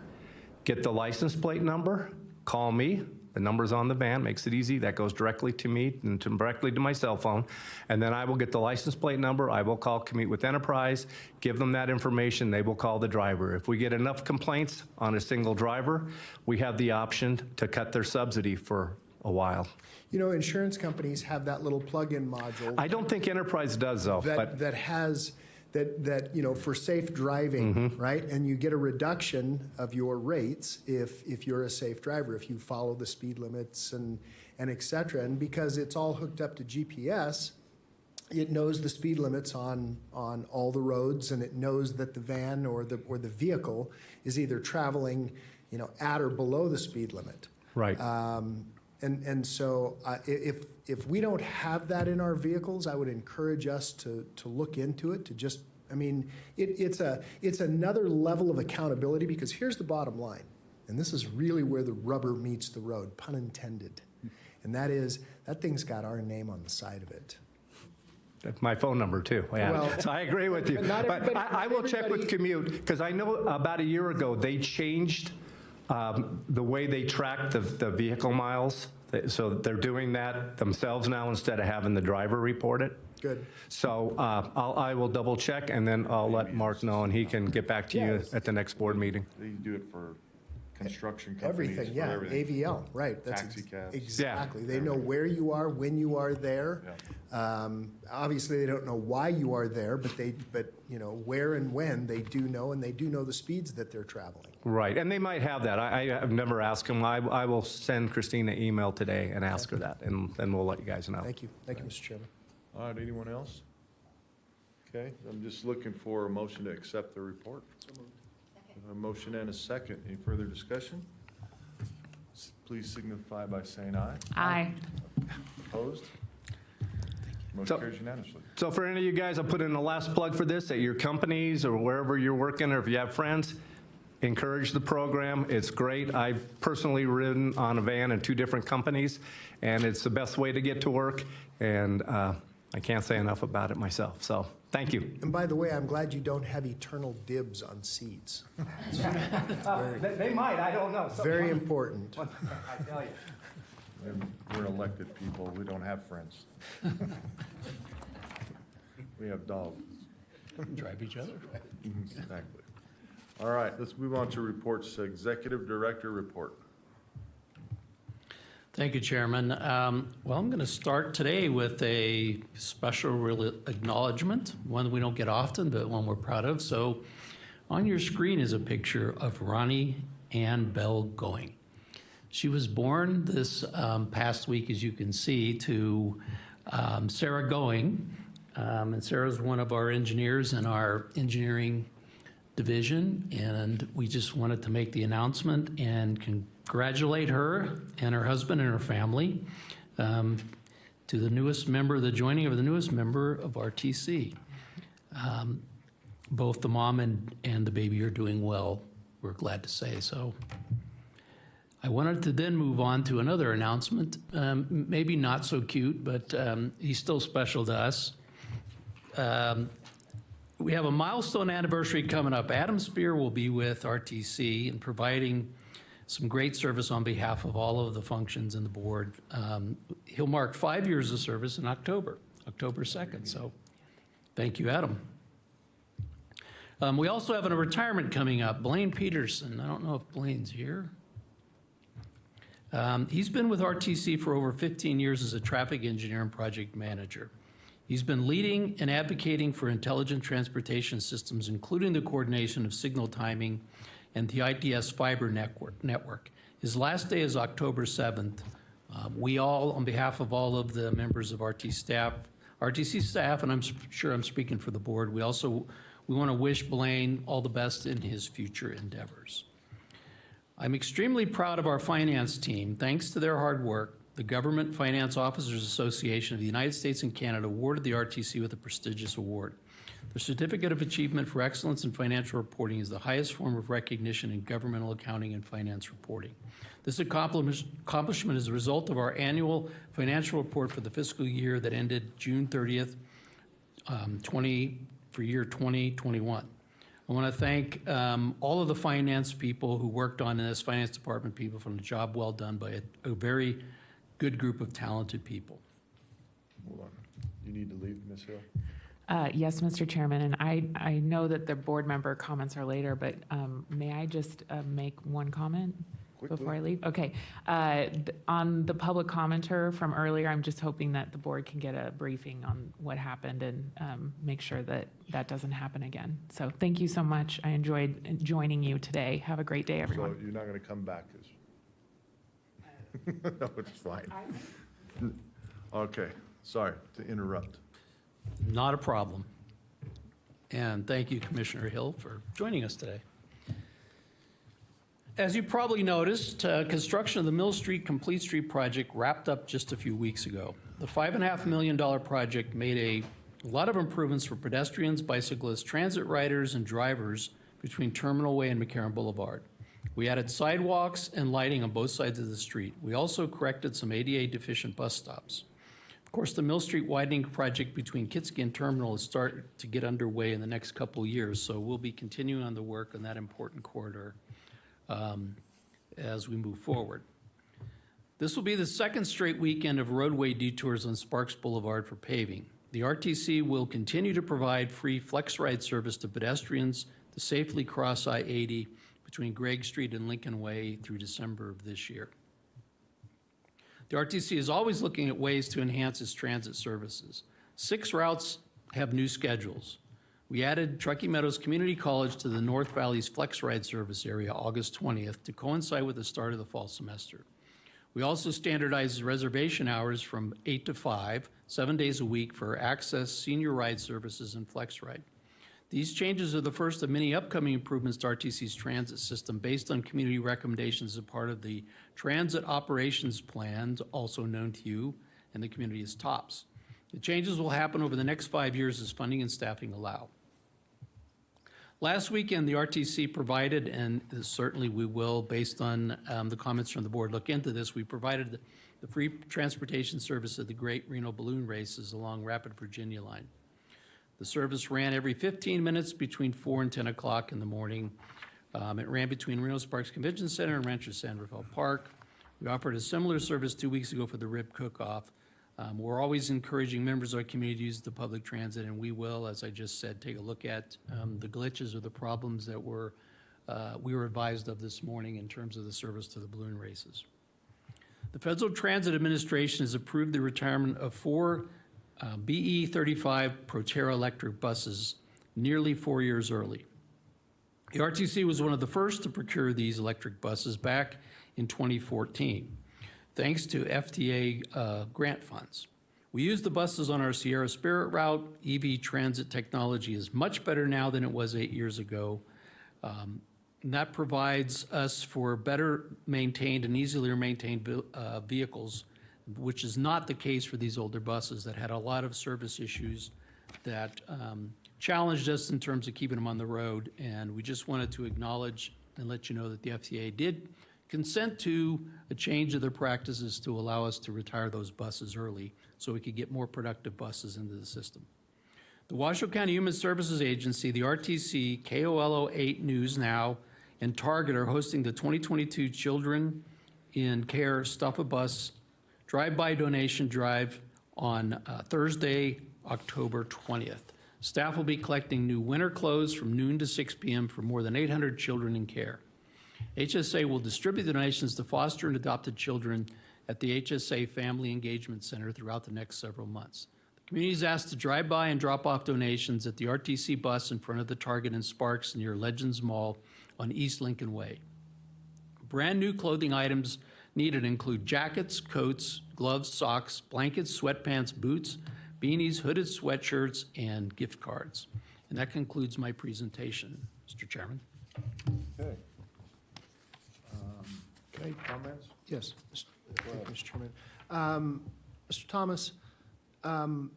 get the license plate number, call me. The number's on the van, makes it easy. That goes directly to me and directly to my cell phone. And then I will get the license plate number. I will call Commute with Enterprise, give them that information. They will call the driver. If we get enough complaints on a single driver, we have the option to cut their subsidy for a while. you know, insurance companies have that little plug-in module. I don't think Enterprise does, though. That has, you know, for safe driving, right? And you get a reduction of your rates if you're a safe driver, if you follow the speed limits and et cetera. And because it's all hooked up to GPS, it knows the speed limits on all the roads, and it knows that the van or the vehicle is either traveling, you know, at or below the speed limit. Right. And so if we don't have that in our vehicles, I would encourage us to look into it, to just, I mean, it's another level of accountability, because here's the bottom line, and this is really where the rubber meets the road, pun intended, and that is, that thing's got our name on the side of it. That's my phone number, too. Yeah. Well, so I agree with you. But I will check with Commute, because I know about a year ago, they changed the way they track the vehicle miles. So they're doing that themselves now instead of having the driver report it. Good. So I will double check, and then I'll let Mark know, and he can get back to you at the next board meeting. They do it for construction companies. Everything, yeah, everything. AVL, right. That's Taxi cabs. Exactly. Yeah. They know where you are, when you are there. Yeah. Obviously, they don't know why you are there, but you know, where and when they do know, and they do know the speeds that they're traveling. Right, and they might have that. I have never asked them. I will send Christina an email today and ask her that, and then we'll let you guys know. Thank you. Thank you, Mr. Chairman. All right, anyone else? Okay, I'm just looking for a motion to accept the report. A motion and a second. Any further discussion? Please signify by saying aye. Aye. Opposed? Motion carries unanimously. So for any of you guys, I'll put in the last plug for this, at your companies or wherever you're working, or if you have friends, encourage the program. It's great. I've personally ridden on a van in 2 different companies, and it's the best way to get to work, and I can't say enough about it myself. So thank you. And by the way, I'm glad you don't have eternal dibs on seats. They might, I don't know. Very important. I tell you. We're elected people. We don't have friends. We have dogs. Drive each other. Exactly. All right, let's move on to reports. Executive Director report. Thank you, Chairman. Well, I'm going to start today with a special acknowledgement, one we don't get often, but one we're proud of. So on your screen is a picture of Ronnie Ann Bell Going. She was born this past week, as you can see, to Sarah Going. And Sarah's one of our engineers in our engineering division, and we just wanted to make the announcement and congratulate her and her husband and her family to the newest member, the joining of the newest member of RTC. Both the mom and the baby are doing well, we're glad to say. So I wanted to then move on to another announcement, maybe not so cute, but he's still special to us. We have a milestone anniversary coming up. Adam Spear will be with RTC and providing some great service on behalf of all of the functions in the board. He'll mark 5 years of service in October 2nd. So thank you, Adam. We also have a retirement coming up. Blaine Peterson. I don't know if Blaine's here. He's been with RTC for over 15 years as a traffic engineer and project manager. He's been leading and advocating for intelligent transportation systems, including the coordination of signal timing and the ITS fiber network. His last day is October 7th. We all, on behalf of all of the members of RTC staff, and I'm sure I'm speaking for the board, we want to wish Blaine all the best in his future endeavors. I'm extremely proud of our finance team. Thanks to their hard work, The Government Finance Officers Association of the United States and Canada awarded the RTC with a prestigious award. The Certificate of Achievement for Excellence in Financial Reporting is the highest form of recognition in governmental accounting and finance reporting. This accomplishment is a result of our annual financial report for the fiscal year that ended June 30th, for year 2021. I want to thank all of the finance people who worked on this, finance department people, for a job well done by a very good group of talented people. Hold on. You need to leave, Ms. Hill? Yes, Mr. Chairman, and I know that the board member comments are later, but may I just make one comment before I leave? Okay. On the public commenter from earlier, I'm just hoping that the board can get a briefing on what happened and make sure that that doesn't happen again. So thank you so much. I enjoyed joining you today. Have a great day, everyone. So you're not going to come back? No, it's fine. Okay, sorry to interrupt. Not a problem. And thank you, Commissioner Hill, for joining us today. As you probably noticed, construction of the Mill Street Complete Street project wrapped up just a few weeks ago. The $5.5 million project made a lot of improvements for pedestrians, bicyclists, transit riders, and drivers between Terminal Way and Mccarran Boulevard. We added sidewalks and lighting on both sides of the street. We also corrected some ADA deficient bus stops. Of course, the Mill Street widening project between Kitski and Terminal is starting to get underway in the next couple of years, so we'll be continuing on the work on that important corridor as we move forward. This will be the second straight weekend of roadway detours on Sparks Boulevard for paving. The RTC will continue to provide free flex ride service to pedestrians to safely cross I-80 between Gregg Street and Lincoln Way through December of this year. The RTC is always looking at ways to enhance its transit services. 6 routes have new schedules. We added Truckee Meadows Community College to the North Valley's Flex Ride service area August 20th to coincide with the start of the fall semester. We also standardized reservation hours from 8 to 5, 7 days a week for Access, Senior Ride Services, and Flex Ride. These changes are the first of many upcoming improvements to RTC's transit system based on community recommendations as part of the Transit Operations Plan, also known to you and the community as TOPS. The changes will happen over the next 5 years as funding and staffing allow. Last weekend, the RTC provided, and certainly we will, based on the comments from the board, look into this, we provided the free transportation service of the Great Reno Balloon Races along Rapid Virginia Line. The service ran every 15 minutes between 4 and 10 o'clock in the morning. It ran between Reno Sparks Convention Center and Rancho San Rafael Park. We offered a similar service 2 weeks ago for the Rib Cook-Off. We're always encouraging members of our community to use the public transit, and we will, as I just said, take a look at the glitches or the problems that we were advised of this morning in terms of the service to the balloon races. The Federal Transit Administration has approved the retirement of 4 BE35 Proterra electric buses nearly 4 years early. The RTC was one of the first to procure these electric buses back in 2014. Thanks to FTA grant funds. We use the buses on our Sierra Spirit route. EV transit technology is much better now than it was 8 years ago. And that provides us for better maintained and easier maintained vehicles, which is not the case for these older buses that had a lot of service issues that challenged us in terms of keeping them on the road. And we just wanted to acknowledge and let you know that the FTA did consent to a change of their practices to allow us to retire those buses early so we could get more productive buses into the system. The Washoe County Human Services Agency, the RTC, KOLO 8 News Now, and Target are hosting the 2022 Children in Care Stuff a Bus drive-by donation drive on Thursday, October 20th. Staff will be collecting new winter clothes from noon to 6 p.m. for more than 800 children in care. HSA will distribute the donations to foster and adopted children at the HSA Family Engagement Center throughout the next several months. The community is asked to drive by and drop off donations at the RTC bus in front of the Target and Sparks near Legends Mall on East Lincoln Way. Brand new clothing items needed include jackets, coats, gloves, socks, blankets, sweatpants, boots, beanies, hooded sweatshirts, and gift cards. And that concludes my presentation, Mr. Chairman. Okay. Okay, comments? Yes. Mr. Chairman. Mr. Thomas, and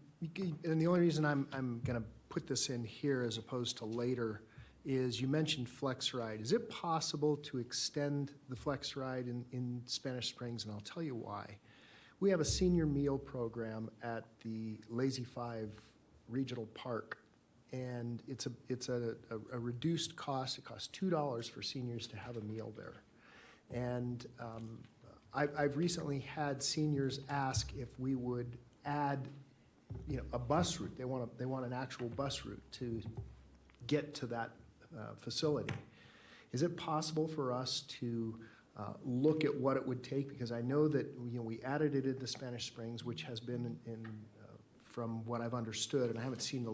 the only reason I'm going to put this in here as opposed to later is you mentioned Flex Ride. Is it possible to extend the Flex Ride in Spanish Springs? And I'll tell you why. We have a senior meal program at the Lazy Five Regional Park, and it's a reduced cost. It costs $2 for seniors to have a meal there. And I've recently had seniors ask if we would add, a bus route. They want an actual bus route to get to that facility. Is it possible for us to look at what it would take? Because I know that we added it into Spanish Springs, which has been from what I've understood, and I haven't seen the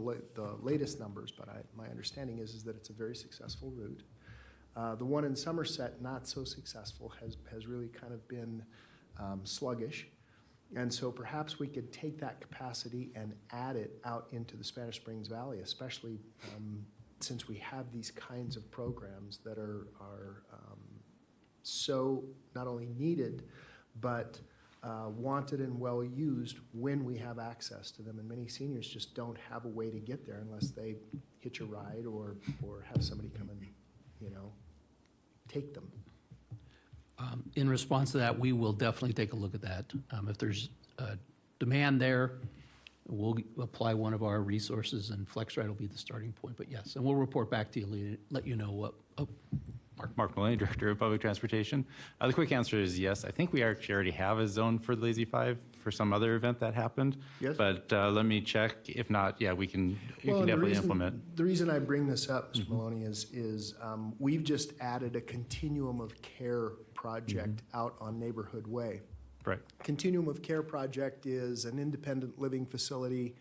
latest numbers, but my understanding is that it's a very successful route. The one in Somerset, not so successful, has really kind of been sluggish. And so perhaps we could take that capacity and add it out into the Spanish Springs Valley, especially since we have these kinds of programs that are so not only needed, but wanted and well used when we have access to them. And many seniors just don't have a way to get there unless they hitch a ride or have somebody come and, take them. In response to that, we will definitely take a look at that. If there's demand there, we'll apply one of our resources, and FlexRide will be the starting point. But yes, and we'll report back to you, let you know what. Mark Mullaney, Director of Public Transportation. The quick answer is yes. I think we actually already have a zone for the Lazy Five for some other event that happened. Yes. But let me check. If not, yeah, we can definitely implement. The reason I bring this up, Mr. Maloney, is we've just added a Continuum of Care project out on Neighborhood Way. Right. Continuum of Care project is an independent living facility.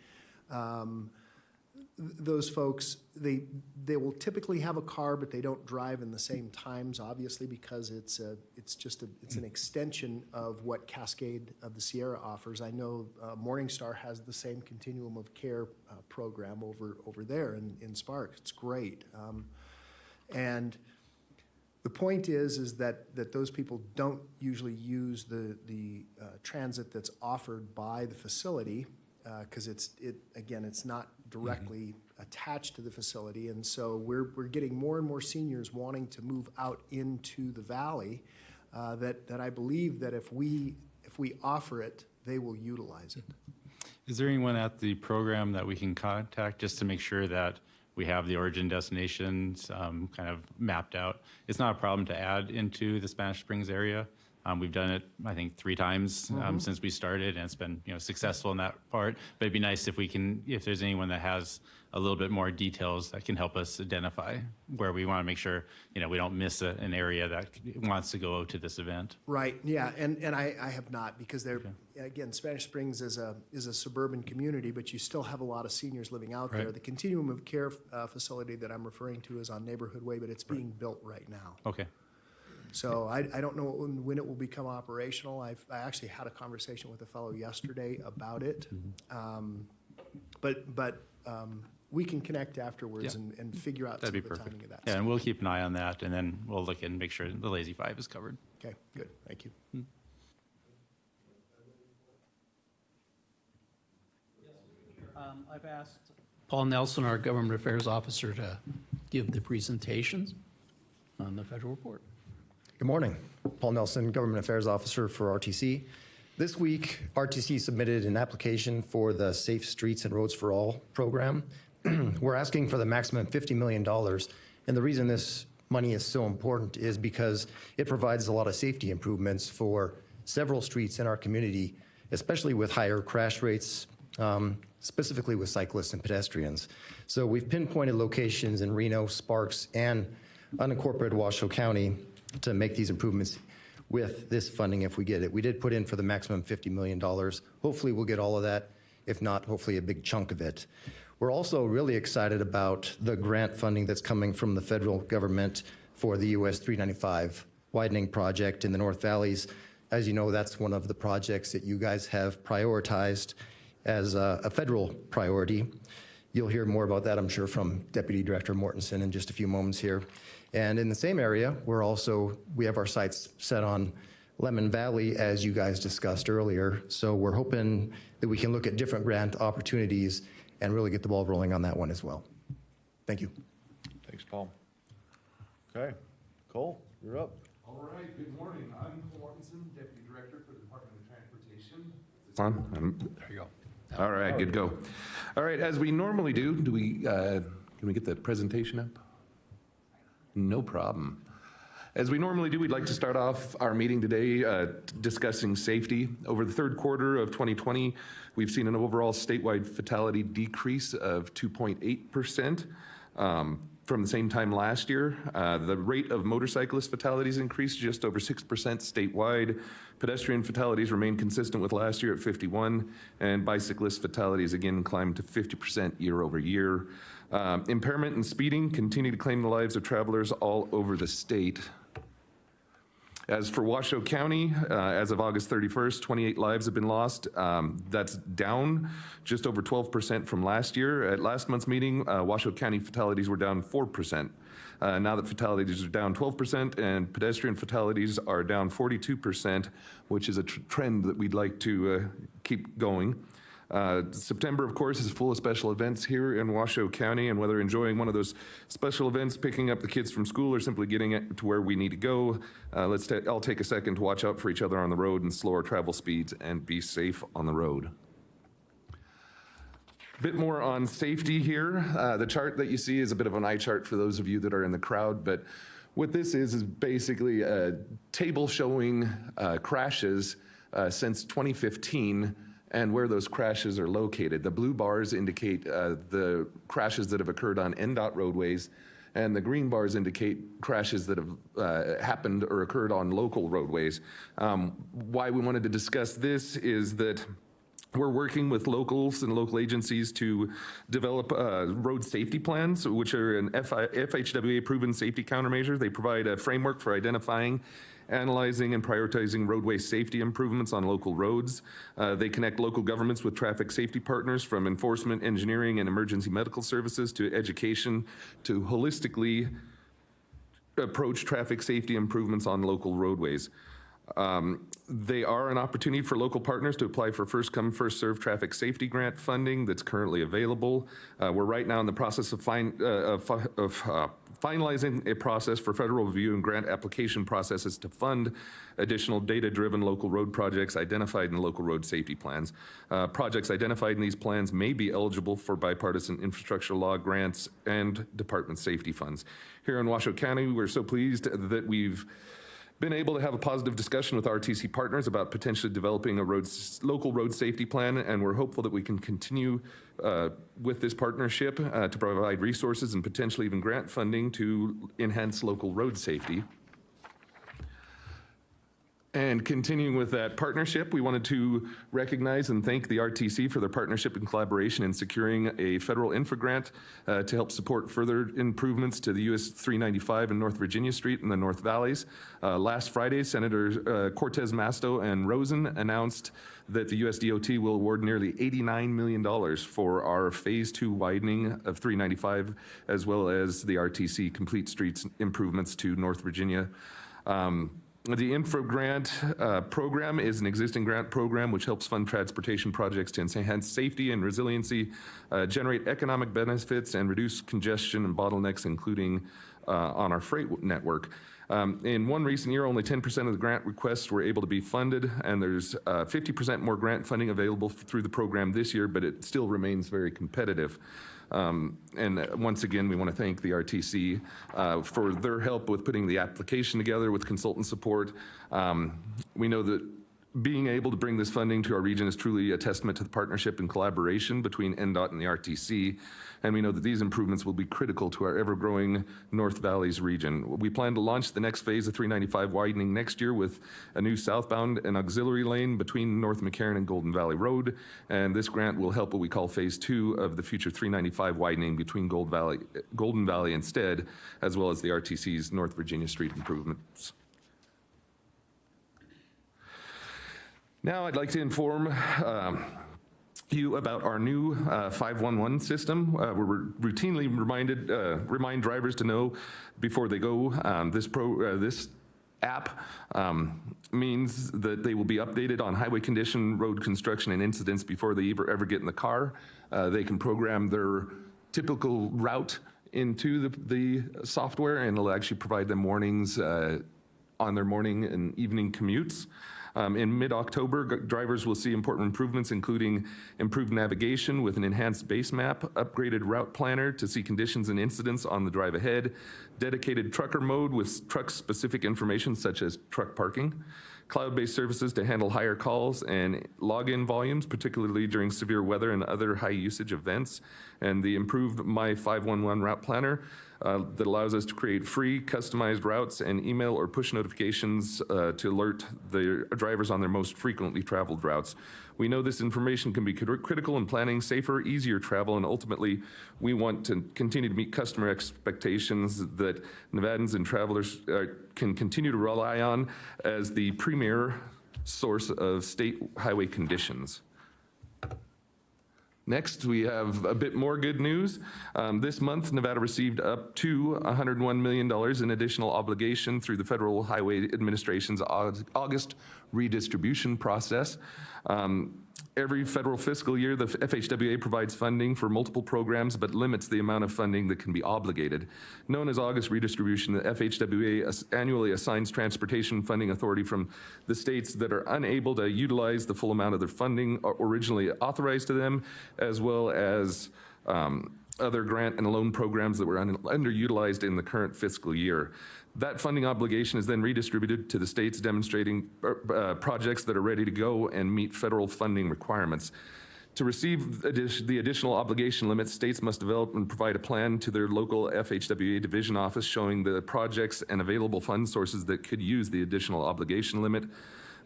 Those folks, they will typically have a car, but they don't drive in the same times, obviously, because it's an extension of what Cascade of the Sierra offers. I know Morningstar has the same Continuum of Care program over there in Sparks. It's great. And the point is that those people don't usually use the transit that's offered by the facility, because it's not directly attached to the facility. And so we're getting more and more seniors wanting to move out into the valley, that I believe that if we offer it, they will utilize it. Is there anyone at the program that we can contact just to make sure that we have the origin destinations kind of mapped out? It's not a problem to add into the Spanish Springs area. We've done it, I think, 3 times since we started, and it's been successful in that part. But it'd be nice if there's anyone that has a little bit more details that can help us identify where we want to make sure we don't miss an area that wants to go to this event. Right. Yeah. And I have not, because again, Spanish Springs is a suburban community, but you still have a lot of seniors living out there. The Continuum of Care facility that I'm referring to is on Neighborhood Way, but it's being built right now. Okay. So I don't know when it will become operational. I actually had a conversation with a fellow yesterday about it. But we can connect afterwards and figure out That'd some be of the perfect. timing of that. Yeah, and we'll keep an eye on that, and then we'll look and make sure the Lazy Five is covered. Okay, good. Thank you. I've asked Paul Nelson, our Government Affairs Officer, to give the presentations on the federal report. Good morning. Paul Nelson, Government Affairs Officer for RTC. This week, RTC submitted an application for the Safe Streets and Roads for All program. We're asking for the maximum $50 million. And the reason this money is so important is because it provides a lot of safety improvements for several streets in our community, especially with higher crash rates, specifically with cyclists and pedestrians. So we've pinpointed locations in Reno, Sparks, and unincorporated Washoe County to make these improvements with this funding if we get it. We did put in for the maximum $50 million. Hopefully we'll get all of that. If not, hopefully a big chunk of it. We're also really excited about the grant funding that's coming from the federal government for the US 395 widening project in the North Valleys. As you know, that's one of the projects that you guys have prioritized as a federal priority. You'll hear more about that, I'm sure, from Deputy Director Mortensen in just a few moments here. And in the same area, we have our sights set on Lemon Valley, as you guys discussed earlier. So we're hoping that we can look at different grant opportunities and really get the ball rolling on that one as well. Thank you. Thanks, Paul. Okay, Cole, you're up. All right, good morning. I'm Cole Martinson, Deputy Director for the Department of Transportation. It's on? There you go. All right, good go. All right, as we normally do we, can we get the presentation up? No problem. As we normally do, we'd like to start off our meeting today discussing safety. Over the third quarter of 2020, we've seen an overall statewide fatality decrease of 2.8%. From the same time last year. The rate of motorcyclist fatalities increased just over 6% statewide. Pedestrian fatalities remain consistent with last year at 51, and bicyclist fatalities again climbed to 50% year over year. Impairment and speeding continue to claim the lives of travelers all over the state. As for Washoe County, as of August 31st, 28 lives have been lost. That's down just over 12% from last year. At last month's meeting, Washoe County fatalities were down 4%. Now that fatalities are down 12% and pedestrian fatalities are down 42%, which is a trend that we'd like to keep going. September, of course, is full of special events here in Washoe County, and whether enjoying one of those special events, picking up the kids from school, or simply getting it to where we need to go, let's all take a second to watch out for each other on the road and slow our travel speeds and be safe on the road. A bit more on safety here. The chart that you see is a bit of an eye chart for those of you that are in the crowd, but what this is basically a table showing crashes since 2015 and where those crashes are located. The blue bars indicate the crashes that have occurred on NDOT roadways, and the green bars indicate crashes that have happened or occurred on local roadways. Why we wanted to discuss this is that we're working with locals and local agencies to develop road safety plans, which are an FHWA proven safety countermeasure. They provide a framework for identifying, analyzing, and prioritizing roadway safety improvements on local roads. They connect local governments with traffic safety partners, from enforcement, engineering, and emergency medical services to education, to holistically approach traffic safety improvements on local roadways. They are an opportunity for local partners to apply for first come, first served traffic safety grant funding that's currently available. We're right now in the process of finalizing a process for federal review and grant application processes to fund additional data-driven local road projects identified in local road safety plans. Projects identified in these plans may be eligible for bipartisan infrastructure law grants and department safety funds. Here in Washoe County, we're so pleased that we've been able to have a positive discussion with RTC partners about potentially developing a local road safety plan, and we're hopeful that we can continue with this partnership to provide resources and potentially even grant funding to enhance local road safety. And continuing with that partnership, we wanted to recognize and thank the RTC for their partnership and collaboration in securing a federal infra grant to help support further improvements to the US 395 and North Virginia Street in the North Valleys. Last Friday, Senator Cortez Masto and Rosen announced that the US DOT will award nearly $89 million for our Phase 2 widening of 395, as well as the RTC Complete Streets improvements to North Virginia. The Infra Grant program is an existing grant program which helps fund transportation projects to enhance safety and resiliency, generate economic benefits, and reduce congestion and bottlenecks, including on our freight network. In one recent year, only 10% of the grant requests were able to be funded, and there's 50% more grant funding available through the program this year, but it still remains very competitive. And once again, we want to thank the RTC for their help with putting the application together with consultant support. We know that being able to bring this funding to our region is truly a testament to the partnership and collaboration between NDOT and the RTC, and we know that these improvements will be critical to our ever-growing North Valleys region. We plan to launch the next phase of 395 widening next year with a new southbound and auxiliary lane between North Mccarran and Golden Valley Road, and this grant will help what we call Phase 2 of the future 395 widening between Golden Valley instead, as well as the RTC's North Virginia Street improvements. Now I'd like to inform you about our new 511 system. We're routinely remind drivers to know before they go. This app means that they will be updated on highway condition, road construction, and incidents before they ever get in the car. They can program their typical route into the software, and it'll actually provide them warnings on their morning and evening commutes. In mid-October, drivers will see important improvements, including improved navigation with an enhanced base map, upgraded route planner to see conditions and incidents on the drive ahead, dedicated trucker mode with truck-specific information such as truck parking, cloud-based services to handle higher calls and login volumes, particularly during severe weather and other high-usage events, and the improved My 511 route planner that allows us to create free, customized routes and email or push notifications to alert the drivers on their most frequently traveled routes. We know this information can be critical in planning safer, easier travel, and ultimately, we want to continue to meet customer expectations that Nevadans and travelers can continue to rely on as the premier source of state highway conditions. Next, we have a bit more good news. This month, Nevada received up to $101 million in additional obligation through the Federal Highway Administration's August redistribution process. Every federal fiscal year, the FHWA provides funding for multiple programs, but limits the amount of funding that can be obligated. Known as August redistribution, the FHWA annually assigns transportation funding authority from the states that are unable to utilize the full amount of their funding originally authorized to them, as well as other grant and loan programs that were underutilized in the current fiscal year. That funding obligation is then redistributed to the states demonstrating projects that are ready to go and meet federal funding requirements. To receive the additional obligation limits, states must develop and provide a plan to their local FHWA division office showing the projects and available fund sources that could use the additional obligation limit.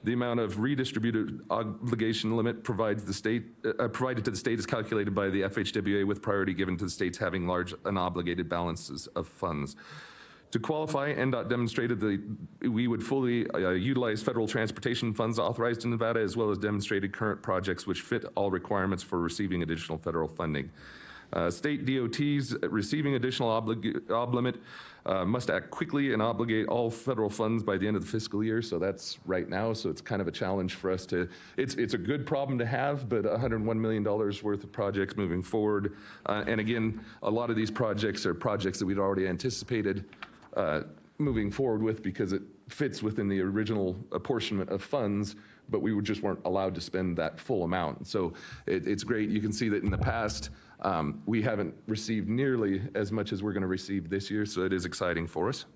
The amount of redistributed obligation limit provided to the state is calculated by the FHWA with priority given to the states having large unobligated balances of funds. To qualify, NDOT demonstrated that we would fully utilize federal transportation funds authorized in Nevada, as well as demonstrated current projects which fit all requirements for receiving additional federal funding. State DOTs receiving additional limit must act quickly and obligate all federal funds by the end of the fiscal year. So that's right now. So it's kind of a challenge for us to, it's a good problem to have, but $101 million worth of projects moving forward. And again, a lot of these projects are projects that we'd already anticipated moving forward with because it fits within the original apportionment of funds, but we just weren't allowed to spend that full amount. So it's great. You can see that in the past, we haven't received nearly as much as we're going to receive this year, so it is exciting for us.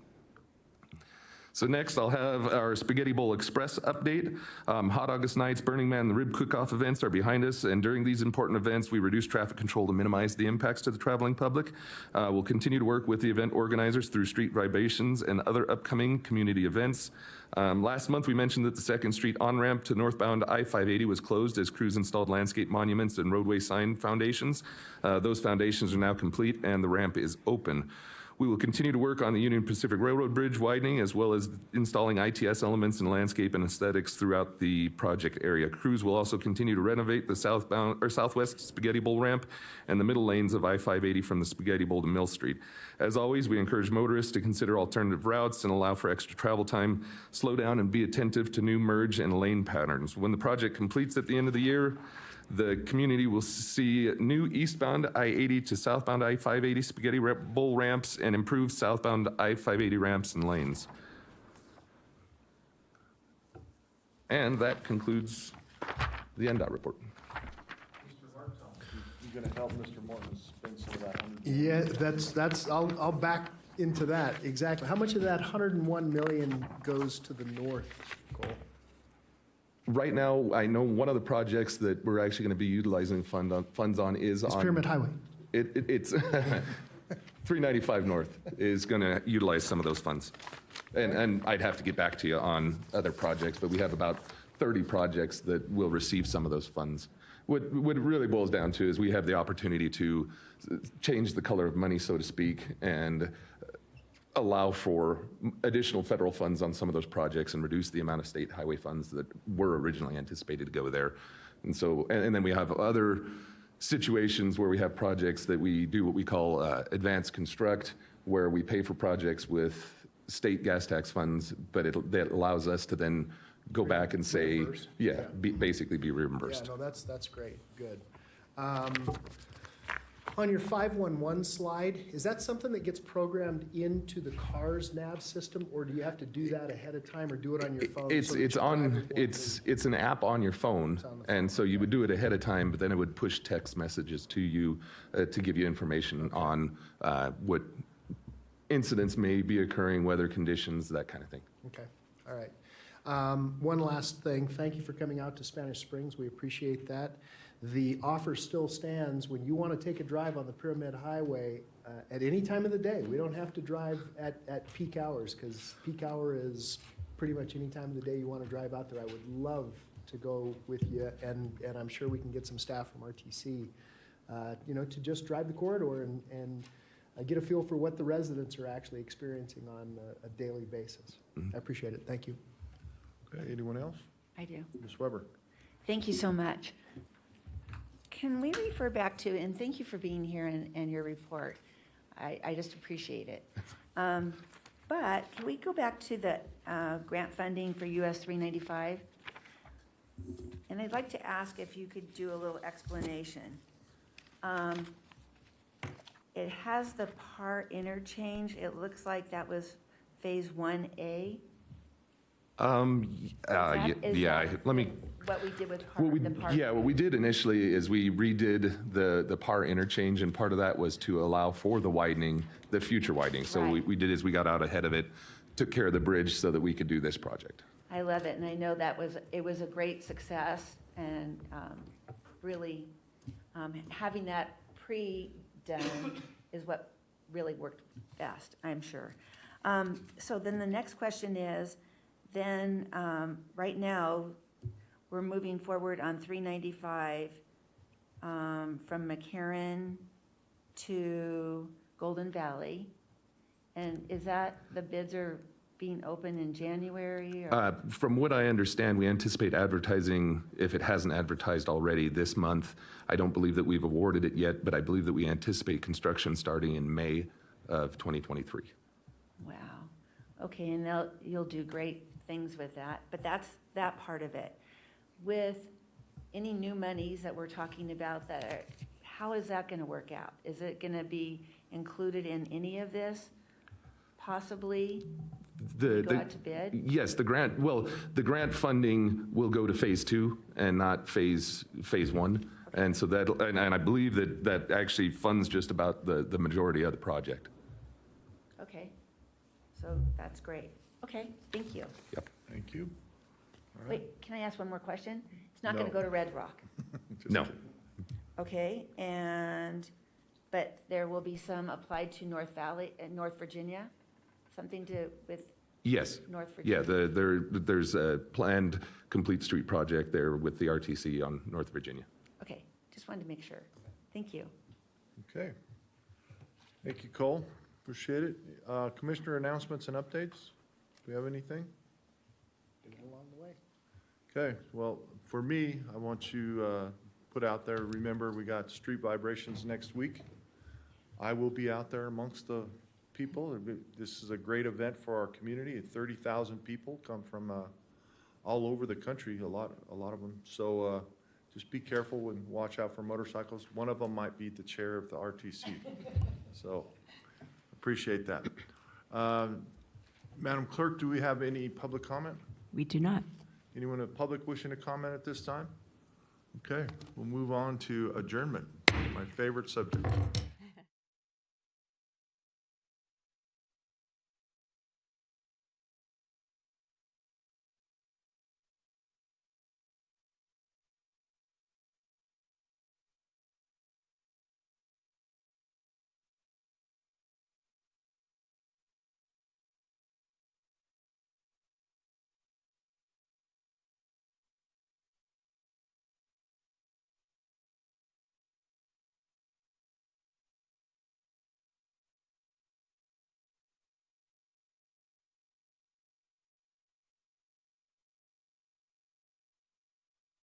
So next, I'll have our Spaghetti Bowl Express update. Hot August Nights, Burning Man, the Rib Cook-Off events are behind us, and during these important events, we reduce traffic control to minimize the impacts to the traveling public. We'll continue to work with the event organizers through street vibrations and other upcoming community events. Last month, we mentioned that the 2nd Street on-ramp to northbound I-580 was closed as crews installed landscape monuments and roadway sign foundations. Those foundations are now complete, and the ramp is open. We will continue to work on the Union Pacific Railroad Bridge widening, as well as installing ITS elements in landscape and aesthetics throughout the project area. Crews will also continue to renovate the southwest Spaghetti Bowl ramp and the middle lanes of I-580 from the Spaghetti Bowl to Mill Street. As always, we encourage motorists to consider alternative routes and allow for extra travel time. Slow down and be attentive to new merge and lane patterns. When the project completes at the end of the year, the community will see new eastbound I-80 to southbound I-580 Spaghetti Bowl ramps and improved southbound I-580 ramps and lanes. And that concludes the NDOT report. Mr. Hartel, you gonna help Mr. Morton spend some of that? Yeah, that's, I'll back into that, exactly. How much of that 101 million goes to the north, Cole? Right now, I know one of the projects that we're actually going to be utilizing funds on is It's on Pyramid Highway. It's 395 North is going to utilize some of those funds, and I'd have to get back to you on other projects, but we have about 30 projects that will receive some of those funds. What it really boils down to is we have the opportunity to change the color of money, so to speak, and allow for additional federal funds on some of those projects and reduce the amount of state highway funds that were originally anticipated to go there. And so, and then we have other situations where we have projects that we do what we call advanced construct, where we pay for projects with state gas tax funds, but that allows us to then go back and say, Reimbursed? yeah, basically be Yeah, reimbursed. no, that's great, good. On your 511 slide, is that something that gets programmed into the car's nav system, or do you have to do that ahead of time, or do it on your phone? It's so that your driver on, won't it's an app on your phone, It's on the phone, and so you would do it ahead of time, but then it would push text messages to you to give you information on what incidents may be occurring, weather conditions, that kind of thing. Okay, all right. One last thing, thank you for coming out to Spanish Springs, we appreciate that. The offer still stands, when you want to take a drive on the Pyramid Highway, at any time of the day, we don't have to drive at peak hours, because peak hour is pretty much any time of the day you want to drive out there. I would love to go with you, and I'm sure we can get some staff from RTC, to just drive the corridor and get a feel for what the residents are actually experiencing on a daily basis. I appreciate it, thank you. Okay, anyone else? I do. Ms. Weber? Thank you so much. Can we refer back to, and thank you for being here and your report. I just appreciate it. But can we go back to the grant funding for US 395? And I'd like to ask if you could do a little explanation. It has the PAR interchange. It looks like that was phase 1A. Let me. What we did with PAR, the PAR. What we did initially is we redid the PAR interchange, and part of that was to allow for the widening, the future widening. So Right. we did is we got out ahead of it, took care of the bridge so that we could do this project. I love it, and I know it was a great success, and really, having that pre-done is what really worked best, I'm sure. So then the next question is, then, right now, we're moving forward on 395 from Mccarran to Golden Valley. And is that, the bids are being open in January? Or? From what I understand, we anticipate advertising, if it hasn't advertised already, this month. I don't believe that we've awarded it yet, but I believe that we anticipate construction starting in May of 2023. Wow. Okay, and you'll do great things with that, but that's that part of it. With any new monies that we're talking about, how is that going to work out? Is it going to be included in any of this, possibly? Go out to bid? Yes, the grant funding will go to phase 2 and not phase 1. And so and I believe that actually funds just about the majority of the project. Okay, so that's great. Okay, thank you. Yep. Thank you. All right. Wait, can I ask one more question? It's not No. going to go to Red Rock. No. Okay, but there will be some applied to North Virginia? Something with Yes. North Virginia? Yeah, there's a planned complete street project there with the RTC on North Virginia. Okay, just wanted to make sure. Thank you. Okay. Thank you, Cole. Appreciate it. Commissioner announcements and updates? Do we have anything? Along the way. Okay, well, for me, I want to put out there, remember, we got street vibrations next week. I will be out there amongst the people. This is a great event for our community. 30,000 people come from all over the country, a lot of them. So just be careful and watch out for motorcycles. One of them might be the chair of the RTC. So appreciate that. Madam Clerk, do we have any public comment? We do not. Anyone in the public wishing to comment at this time? Okay, we'll move on to adjournment, my favorite subject.